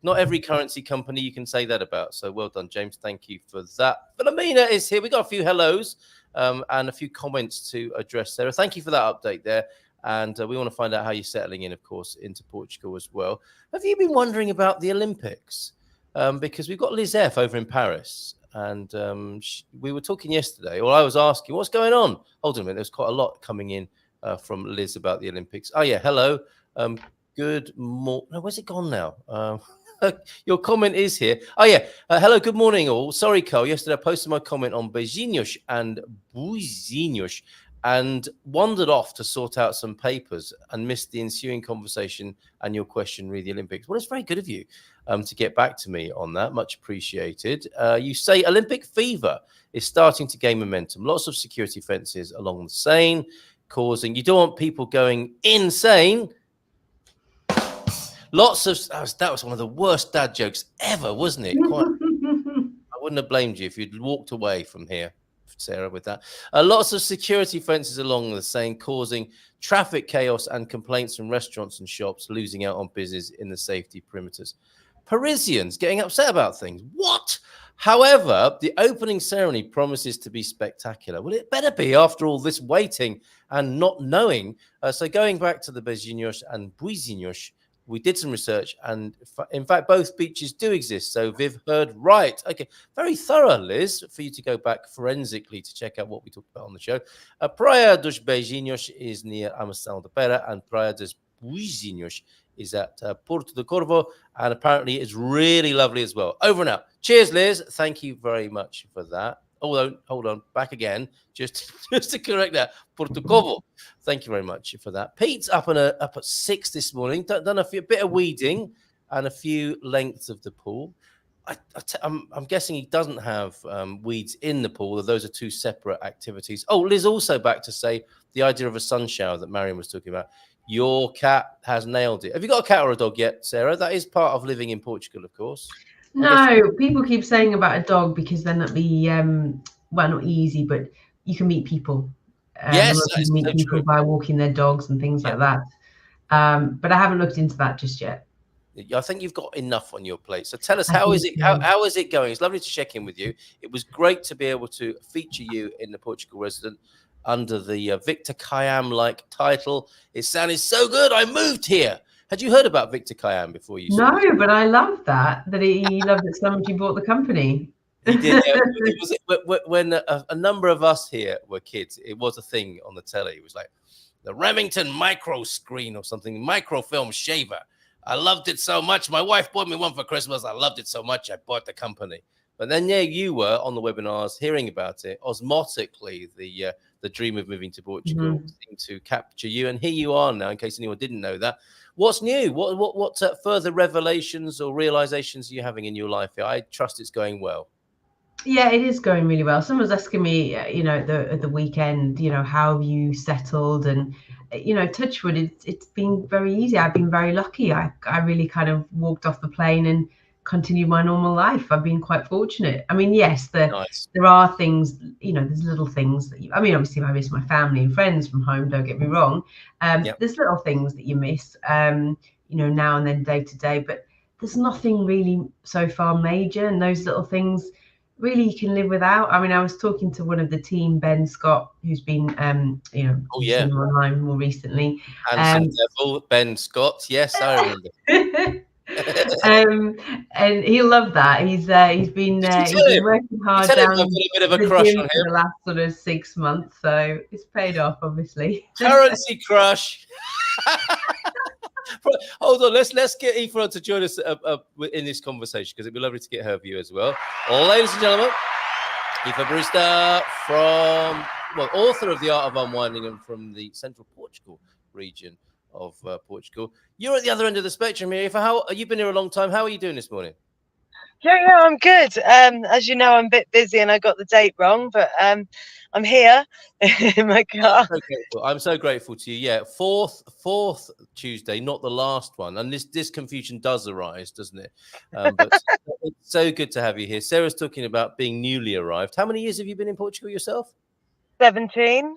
Not every currency company you can say that about. So well done, James. Thank you for that. Philomena is here. We got a few hellos and a few comments to address there. Thank you for that update there. And we want to find out how you're settling in, of course, into Portugal as well. Have you been wondering about the Olympics? Because we've got Liz F over in Paris. And we were talking yesterday, or I was asking, what's going on? Hold on a minute. There's quite a lot coming in from Liz about the Olympics. Oh, yeah. Hello. Good morning. No, where's it gone now? Your comment is here. Oh, yeah. Hello. Good morning, all. Sorry, Carl. Yesterday, I posted my comment on beijinhos and buzinhos and wandered off to sort out some papers and missed the ensuing conversation and your question re the Olympics. Well, it's very good of you to get back to me on that. Much appreciated. You say Olympic fever is starting to gain momentum. Lots of security fences along the Seine causing, you don't want people going insane. Lots of, that was one of the worst dad jokes ever, wasn't it? I wouldn't have blamed you if you'd walked away from here, Sarah, with that. Lots of security fences along the Seine causing traffic chaos and complaints from restaurants and shops losing out on business in the safety perimeters. Parisians getting upset about things. What? However, the opening ceremony promises to be spectacular. Well, it better be after all this waiting and not knowing. So going back to the beijinhos and buzinhos, we did some research, and in fact, both beaches do exist. So Viv heard right. Okay, very thorough, Liz, for you to go back forensically to check out what we talked about on the show. Praia dos Beijinhos is near Amsterdam de Pera, and Praia dos Buzinhos is at Porto do Corvo, and apparently it's really lovely as well. Over and out. Cheers, Liz. Thank you very much for that. Although, hold on, back again, just to correct that. Porto Corvo. Thank you very much for that. Pete's up at 6 this morning. Done a bit of weeding and a few lengths of the pool. I'm guessing he doesn't have weeds in the pool. Those are two separate activities. Oh, Liz also back to say the idea of a sun shower that Marion was talking about. Your cat has nailed it. Have you got a cat or a dog yet, Sarah? That is part of living in Portugal, of course. No, people keep saying about a dog because then that'd be, well, not easy, but you can meet people. Yes, you can meet so people true. by walking their dogs and things like that. But I haven't looked into that just yet. I think you've got enough on your plate. So tell us, how is it going? It's lovely to check in with you. It was great to be able to feature you in the Portugal Resident under the Victor Kayam-like title. It sounded so good. I moved here. Had you heard about Victor Kayam before you? No, but I love that he loved that somebody bought the company. He did. It was when a number of us here were kids. It was a thing on the telly. It was like the Remington micro screen or something, microfilm shaver. I loved it so much. My wife bought me one for Christmas. I loved it so much, I bought the company. But then, yeah, you were on the webinars hearing about it. Osmotically, the dream of moving to Portugal seemed to capture you. And here you are now, in case anyone didn't know that. What's new? What further revelations or realizations are you having in your life here? I trust it's going well. Yeah, it is going really well. Someone was asking me, at the weekend, how have you settled? And, touch wood, it's been very easy. I've been very lucky. I really kind of walked off the plane and continued my normal life. I've been quite fortunate. I mean, yes, there are things, there's little things that obviously I miss my family and friends from home, don't get me wrong. There's little things that you miss, now and then, day to day, but there's nothing really so far major, and those little things really you can live without. I mean, I was talking to one of the team, Ben Scott, who's been, online more recently. And devil, Ben Scott, yes, I remember. And he'll love that. He's been working hard down the gym for the last sort of 6 months, so it's paid off, obviously. Currency crush. Hold on, let's get Aoife to join us in this conversation, because it'd be lovely to get her view as well. Ladies and gentlemen, Aoife Brewster, author of The Art of Unwinding, and from the Central Portugal region of Portugal. You're at the other end of the spectrum here. Aoife, you've been here a long time. How are you doing this morning? Yeah, I'm good. As you know, I'm a bit busy and I got the date wrong, but I'm here in my car. I'm so grateful to you. Yeah, fourth Tuesday, not the last one. And this confusion does arise, doesn't it? But it's so good to have you here. Sarah's talking about being newly arrived. How many years have you been in Portugal yourself? 17.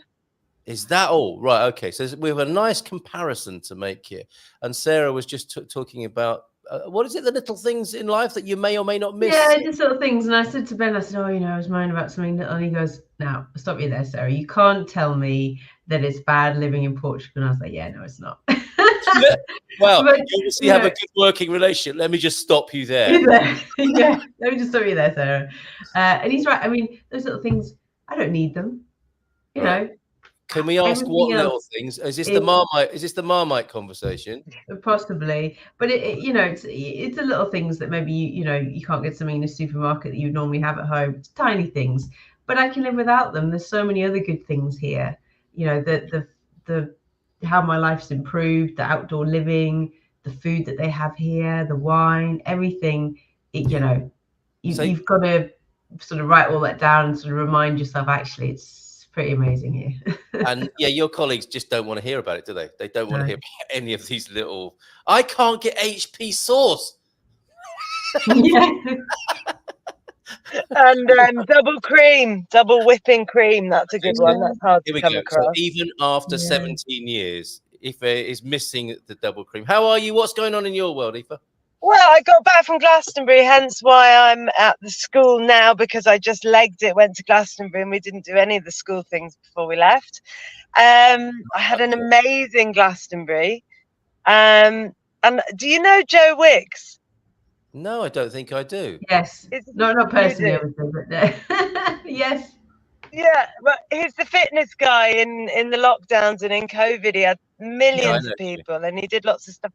Is that all? Right, okay. So we have a nice comparison to make here. And Sarah was just talking about what is it? The little things in life that you may or may not miss. Yeah, just little things. And I said to Ben, I said, I was moaning about something little. And he goes, now, stop you there, Sarah. You can't tell me that it's bad living in Portugal. And I was like, yeah, no, it's not. Well, but, you obviously have a good working relationship. Let me just stop you there. Yeah, let me just stop you there, Sarah. And he's right. I mean, those little things, I don't need them. You know. Can we ask what little things? Is this the Marmite? Is this the Marmite conversation? Possibly, but it's the little things that maybe you can't get something in a supermarket that you normally have at home. It's tiny things, but I can live without them. There's so many other good things here. The how my life's improved, the outdoor living, the food that they have here, the wine, everything. You've got to sort of write all that down and sort of remind yourself, actually, it's pretty amazing here. And yeah, your colleagues just don't want to hear about it, do they? They don't want to hear about any of these little. I can't get HP sauce. Yeah. And double whipping cream. That's a good one. That's hard to come across. So even after 17 years, Aoife is missing the double cream. How are you? What's going on in your world, Aoife? Well, I got back from Glastonbury, hence why I'm at the school now, because I just legged it, went to Glastonbury, and we didn't do any of the school things before we left. I had an amazing Glastonbury. And do you know Joe Wicks? No, I don't think I do. Yes. Not personally, but yes. Yeah, but he's the fitness guy in the lockdowns and in COVID. He had millions of people and he did lots of stuff.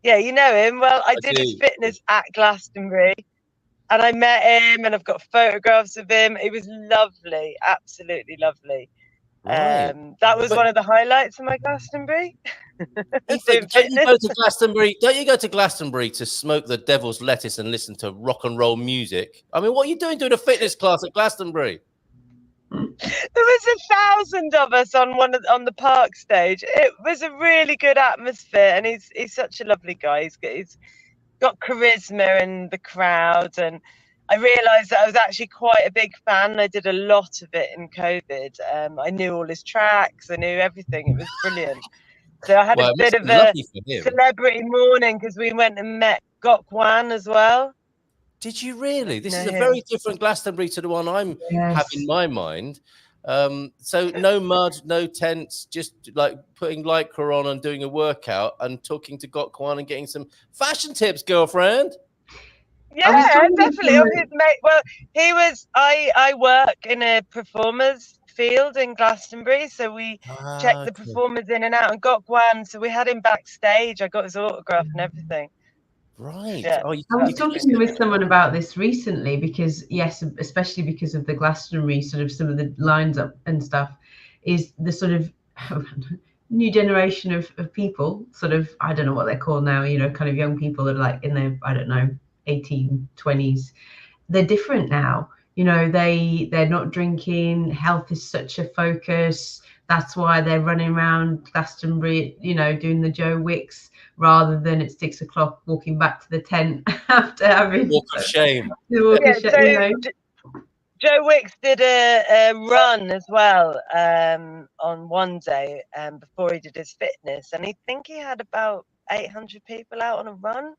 Yeah, you know him. Well, I did his fitness at Glastonbury and I met him and I've got photographs of him. It was lovely, absolutely lovely. Right. That was one of the highlights of my Glastonbury. Don't you go to Glastonbury to smoke the devil's lettuce and listen to rock and roll music? I mean, what are you doing a fitness class at Glastonbury? There was 1,000 of us on the park stage. It was a really good atmosphere, and he's such a lovely guy. He's got charisma in the crowd, and I realised that I was actually quite a big fan. I did a lot of it in COVID. I knew all his tracks. I knew everything. It was brilliant. So I had a bit of a celebrity morning because we went and met Gok Wan as well. Did you really? This is a very different Glastonbury to the one I'm have in my mind. So no mud, no tents, just like putting Lycra on and doing a workout and talking to Gok Wan and getting some fashion tips, girlfriend. Yeah, definitely. Well, he was. I work in a performers field in Glastonbury, so we checked the performers in and out and Gok Wan. So we had him backstage. I got his autograph and everything. Right. Yeah. I was talking with someone about this recently because, yes, especially because of the Glastonbury, sort of some of the lines up and stuff, is the sort of new generation of people, sort of, I don't know what they're called now, kind of young people that are like in their, I don't know, 18, 20s. They're different now. They're not drinking. Health is such a focus. That's why they're running around Glastonbury, doing the Joe Wicks, rather than at 6 o'clock walking back to the tent after having walk of shame. Joe Wicks did a run as well on one day before he did his fitness, and I think he had about 800 people out on a run,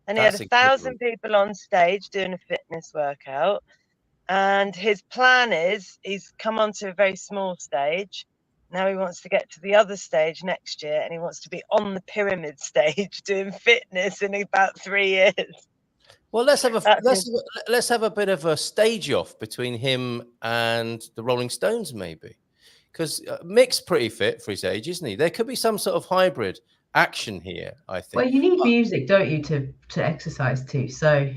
and he had 1,000 people on stage doing a fitness workout. And his plan is he's come onto a very small stage. Now he wants to get to the other stage next year, and he wants to be on the pyramid stage doing fitness in about 3 years. Well, let's have a bit of a stage off between him and the Rolling Stones, maybe, because Mick's pretty fit for his age, isn't he? There could be some sort of hybrid action here, I think. Well, you need music, don't you, to exercise too? So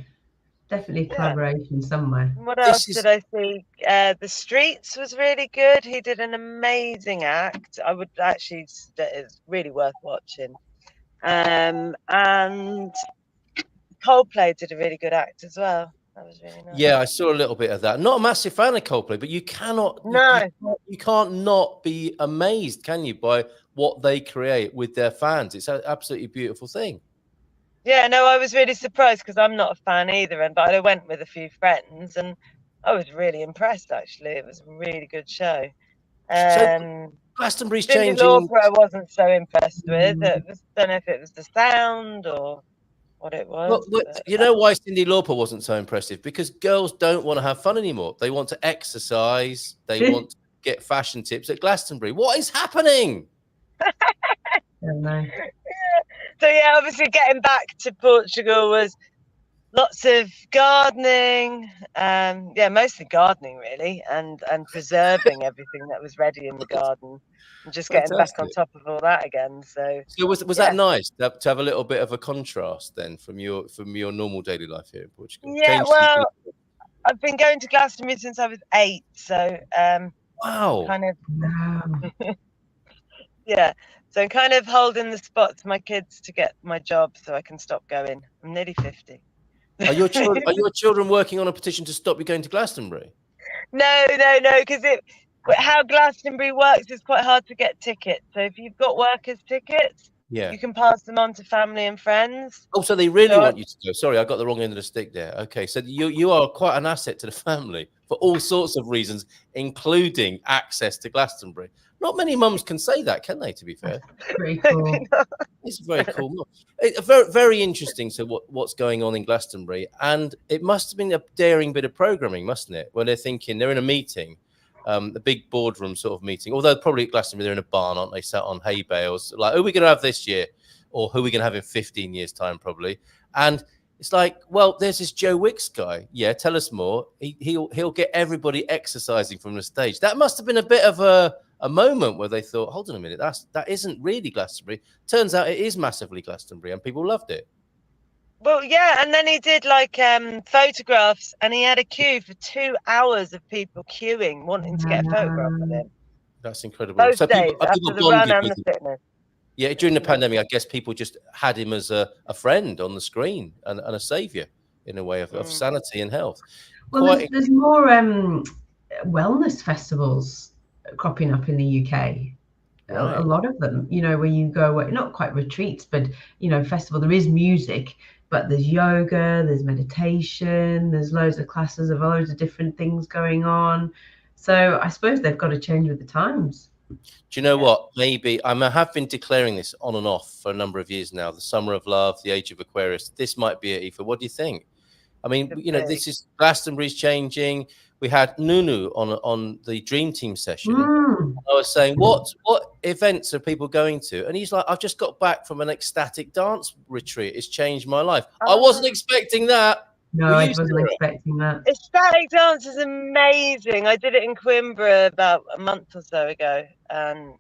definitely collaboration somewhere. What else did I see? The Streets was really good. He did an amazing act. I would actually, it's really worth watching. And Coldplay did a really good act as well. That was really nice. Yeah, I saw a little bit of that. Not a massive fan of Coldplay, but you cannot. You can't not be amazed, can you, by what they create with their fans? It's an absolutely beautiful thing. Yeah, no, I was really surprised because I'm not a fan either, but I went with a few friends and I was really impressed. Actually, it was a really good show. So Glastonbury's changing. Laura I wasn't so impressed with. Don't know if it was the sound or what it was. Well, you know why Cyndi Lauper wasn't so impressive? Because girls don't want to have fun anymore. They want to exercise. They want to get fashion tips at Glastonbury. What is happening? So yeah, obviously getting back to Portugal was lots of gardening, mostly gardening really, and preserving everything that was ready in the garden, and just getting back on top of all that again. So was that nice to have a little bit of a contrast then from your normal daily life here in Portugal? Yeah, well, I've been going to Glastonbury since I was 8, so wow, kind of yeah. So I'm kind of holding the spot to my kids to get my job so I can stop going. I'm nearly 50. Are your children working on a petition to stop you going to Glastonbury? No, because how Glastonbury works is quite hard to get tickets. So if you've got workers' tickets, you can pass them on to family and friends. Oh, so they really want you to go. Sorry, I got the wrong end of the stick there. Okay, so you are quite an asset to the family for all sorts of reasons, including access to Glastonbury. Not many mums can say that, can they, to be fair? Pretty cool. It's very cool. It's very, very interesting to what's going on in Glastonbury. And it must have been a daring bit of programming, mustn't it? When they're thinking, they're in a meeting, a big boardroom sort of meeting. Although probably at Glastonbury, they're in a barn, aren't they? Sat on hay bales. Like, who are we going to have this year? Or who are we going to have in 15 years' time, probably? And it's like, well, there's this Joe Wicks guy. Yeah, tell us more. He'll get everybody exercising from the stage. That must have been a bit of a moment where they thought, hold on a minute, that isn't really Glastonbury. Turns out it is massively Glastonbury, and people loved it. Well, yeah, and then he did like photographs, and he had a queue for 2 hours of people queuing, wanting to get a photograph of him. That's incredible. Both so days, people after the run and the fitness. Yeah, during the pandemic, I guess people just had him as a friend on the screen and a saviour in a way of sanity and health. Well, there's more wellness festivals cropping up in the UK. Right. A lot of them, where you go, not quite retreats, but festival. There is music, but there's yoga, there's meditation, there's loads of classes of loads of different things going on. So I suppose they've got to change with the times. Do you know what? Maybe I have been declaring this on and off for a number of years now. The summer of love, the age of Aquarius. This might be it, Aoife. What do you think? I mean, this is Glastonbury's changing. We had Nunu on the Dream Team session. I was saying, what events are people going to? And he's like, I've just got back from an ecstatic dance retreat. It's changed my life. I wasn't expecting that. No, I wasn't expecting that. Ecstatic dance is amazing. I did it in Coimbra about a month or so ago, and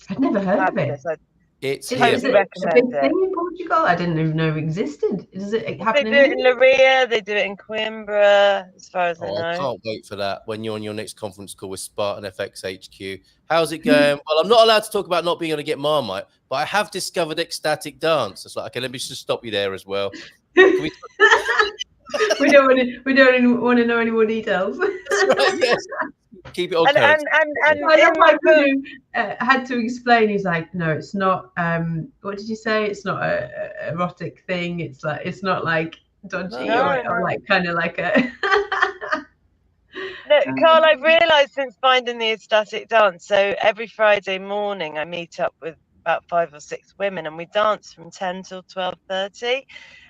I'd never heard fabulous. of it. It's a big thing in Portugal. I didn't even know it existed. Does it happen? They do it in Leiria. They do it in Coimbra, as far as I know. I can't wait for that when you're on your next conference call with Spartan FX HQ. How's it going? Well, I'm not allowed to talk about not being able to get Marmite, but I have discovered ecstatic dance. It's like, okay, let me just stop you there as well. We don't want to know any more details. Right, yes. Keep it on. And my guru had to explain. He's like, no, it's not. What did you say? It's not a erotic thing. It's not like dodgy or like kind of like a. Look, Carl, I've realised since finding the ecstatic dance. So every Friday morning, I meet up with about 5 or 6 women, and we dance from 10 till 12:30.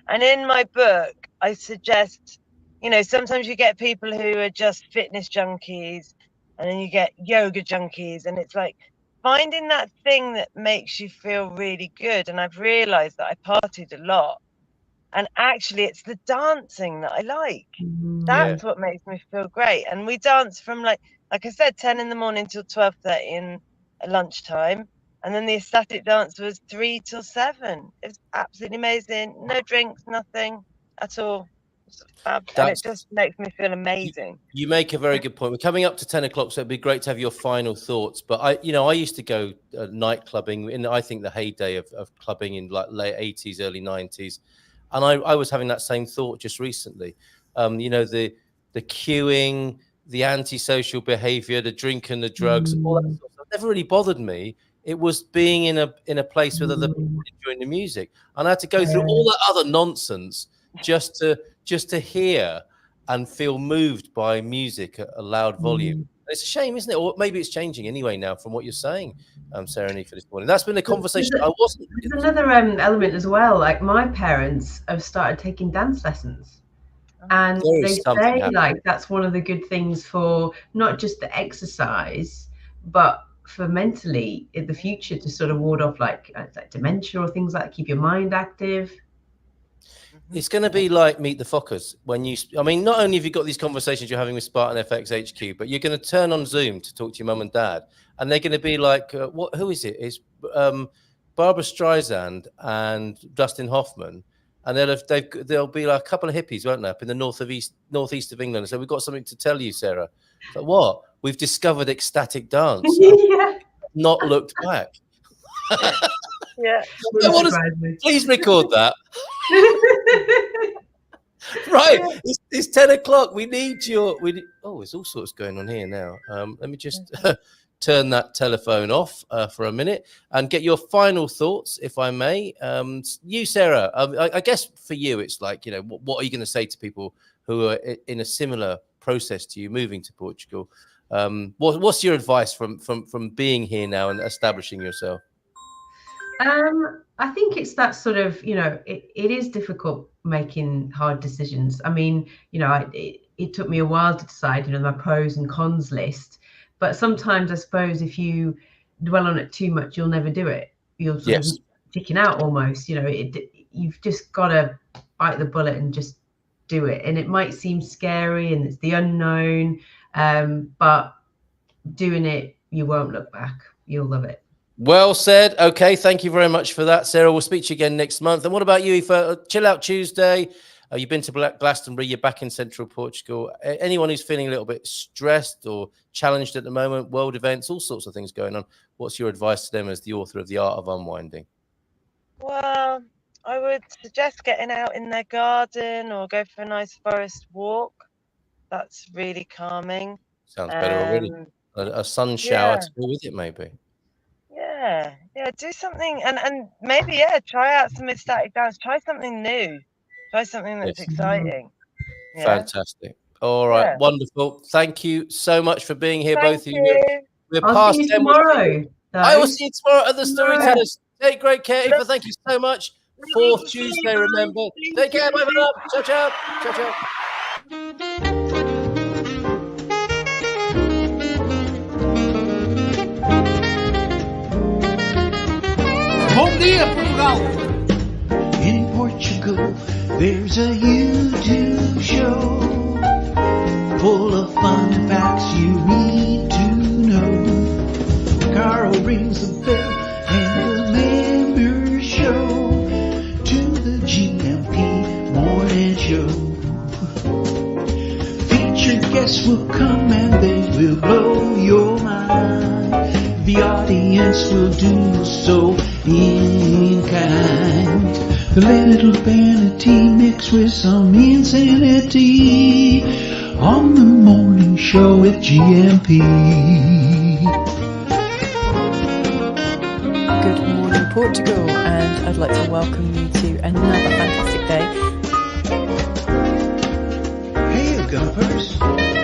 And in my book, I suggest, sometimes you get people who are just fitness junkies, and then you get yoga junkies, and it's like finding that thing that makes you feel really good. And I've realized that I partied a lot, and actually it's the dancing that I like. That's what makes me feel great. And we dance from like I said, 10 in the morning till 12:30 in lunchtime. And then the ecstatic dance was 3 till 7. It's absolutely amazing. No drinks, nothing at all. And it just makes me feel amazing. You make a very good point. We're coming up to 10 o'clock, so it'd be great to have your final thoughts. But I used to go night clubbing in, I think, the heyday of clubbing in like late 80s, early 90s. And I was having that same thought just recently. The queuing, the antisocial behavior, the drink and the drugs, all that sort of stuff never really bothered me. It was being in a place with other people enjoying the music. And I had to go through all that other nonsense just to hear and feel moved by music at a loud volume. It's a shame, isn't it? Or maybe it's changing anyway now from what you're saying, Sarah and Eve, for this morning. That's been a conversation. There's another element as well. Like my parents have started taking dance lessons. And they say like that's one of the good things for not just the exercise, but for mentally in the future to sort of ward off like dementia or things like that, keep your mind active. It's going to be like Meet the Fockers when I mean, not only have you got these conversations you're having with Spartan FX HQ, but you're going to turn on Zoom to talk to your mum and dad, and they're going to be like, who is it? It's Barbara Streisand and Dustin Hoffman, and there'll be like a couple of hippies, won't there, up in the northeast of England. So we've got something to tell you, Sarah. But what? We've discovered ecstatic dance. Yeah. Not looked back. Yeah. Please record that. Right, it's 10 o'clock. We need your. Oh, there's all sorts going on here now. Let me just turn that telephone off for a minute and get your final thoughts, if I may. You, Sarah, I guess for you, it's like, what are you going to say to people who are in a similar process to you moving to Portugal? What's your advice from being here now and establishing yourself? I think it's that sort of, it is difficult making hard decisions. I mean, it took me a while to decide, my pros and cons list. But sometimes I suppose if you dwell on it too much, you'll never do it. You'll sort of ticking out almost, you've just got to bite the bullet and just do it. And it might seem scary and it's the unknown, but doing it, you won't look back. You'll love it. Well said. Okay, thank you very much for that, Sarah. We'll speak to you again next month. And what about you, Aoife? Chill Out Tuesday. You've been to Glastonbury. You're back in central Portugal. Anyone who's feeling a little bit stressed or challenged at the moment, world events, all sorts of things going on, what's your advice to them as the author of The Art of Unwinding? Well, I would suggest getting out in their garden or go for a nice forest walk. That's really calming. Sounds better already. A sun shower to go with it, maybe. Yeah, do something and maybe try out some ecstatic dance. Try something new. Try something that's exciting. Yeah. Fantastic. All right, wonderful. Thank you so much for being here, both of you. We're past 10 tomorrow. I will see you tomorrow at the Storytellers. Take great care, Aoife. Thank you so much. 4th Tuesday, remember. Take care. Bye for now. Ciao, ciao. Ciao, ciao. Bom dia, Portugal! In Portugal, there's a YouTube show full of fun facts you need to know. Carl rings the bell and the members show to the GMP morning show. Featured guests will come and they will blow your mind. The audience will do so in kind. The little vanity mixed with some insanity on the morning show with GMP. Good morning, Portugal, and I'd like to welcome you to another fantastic day. Hey, Gumpers.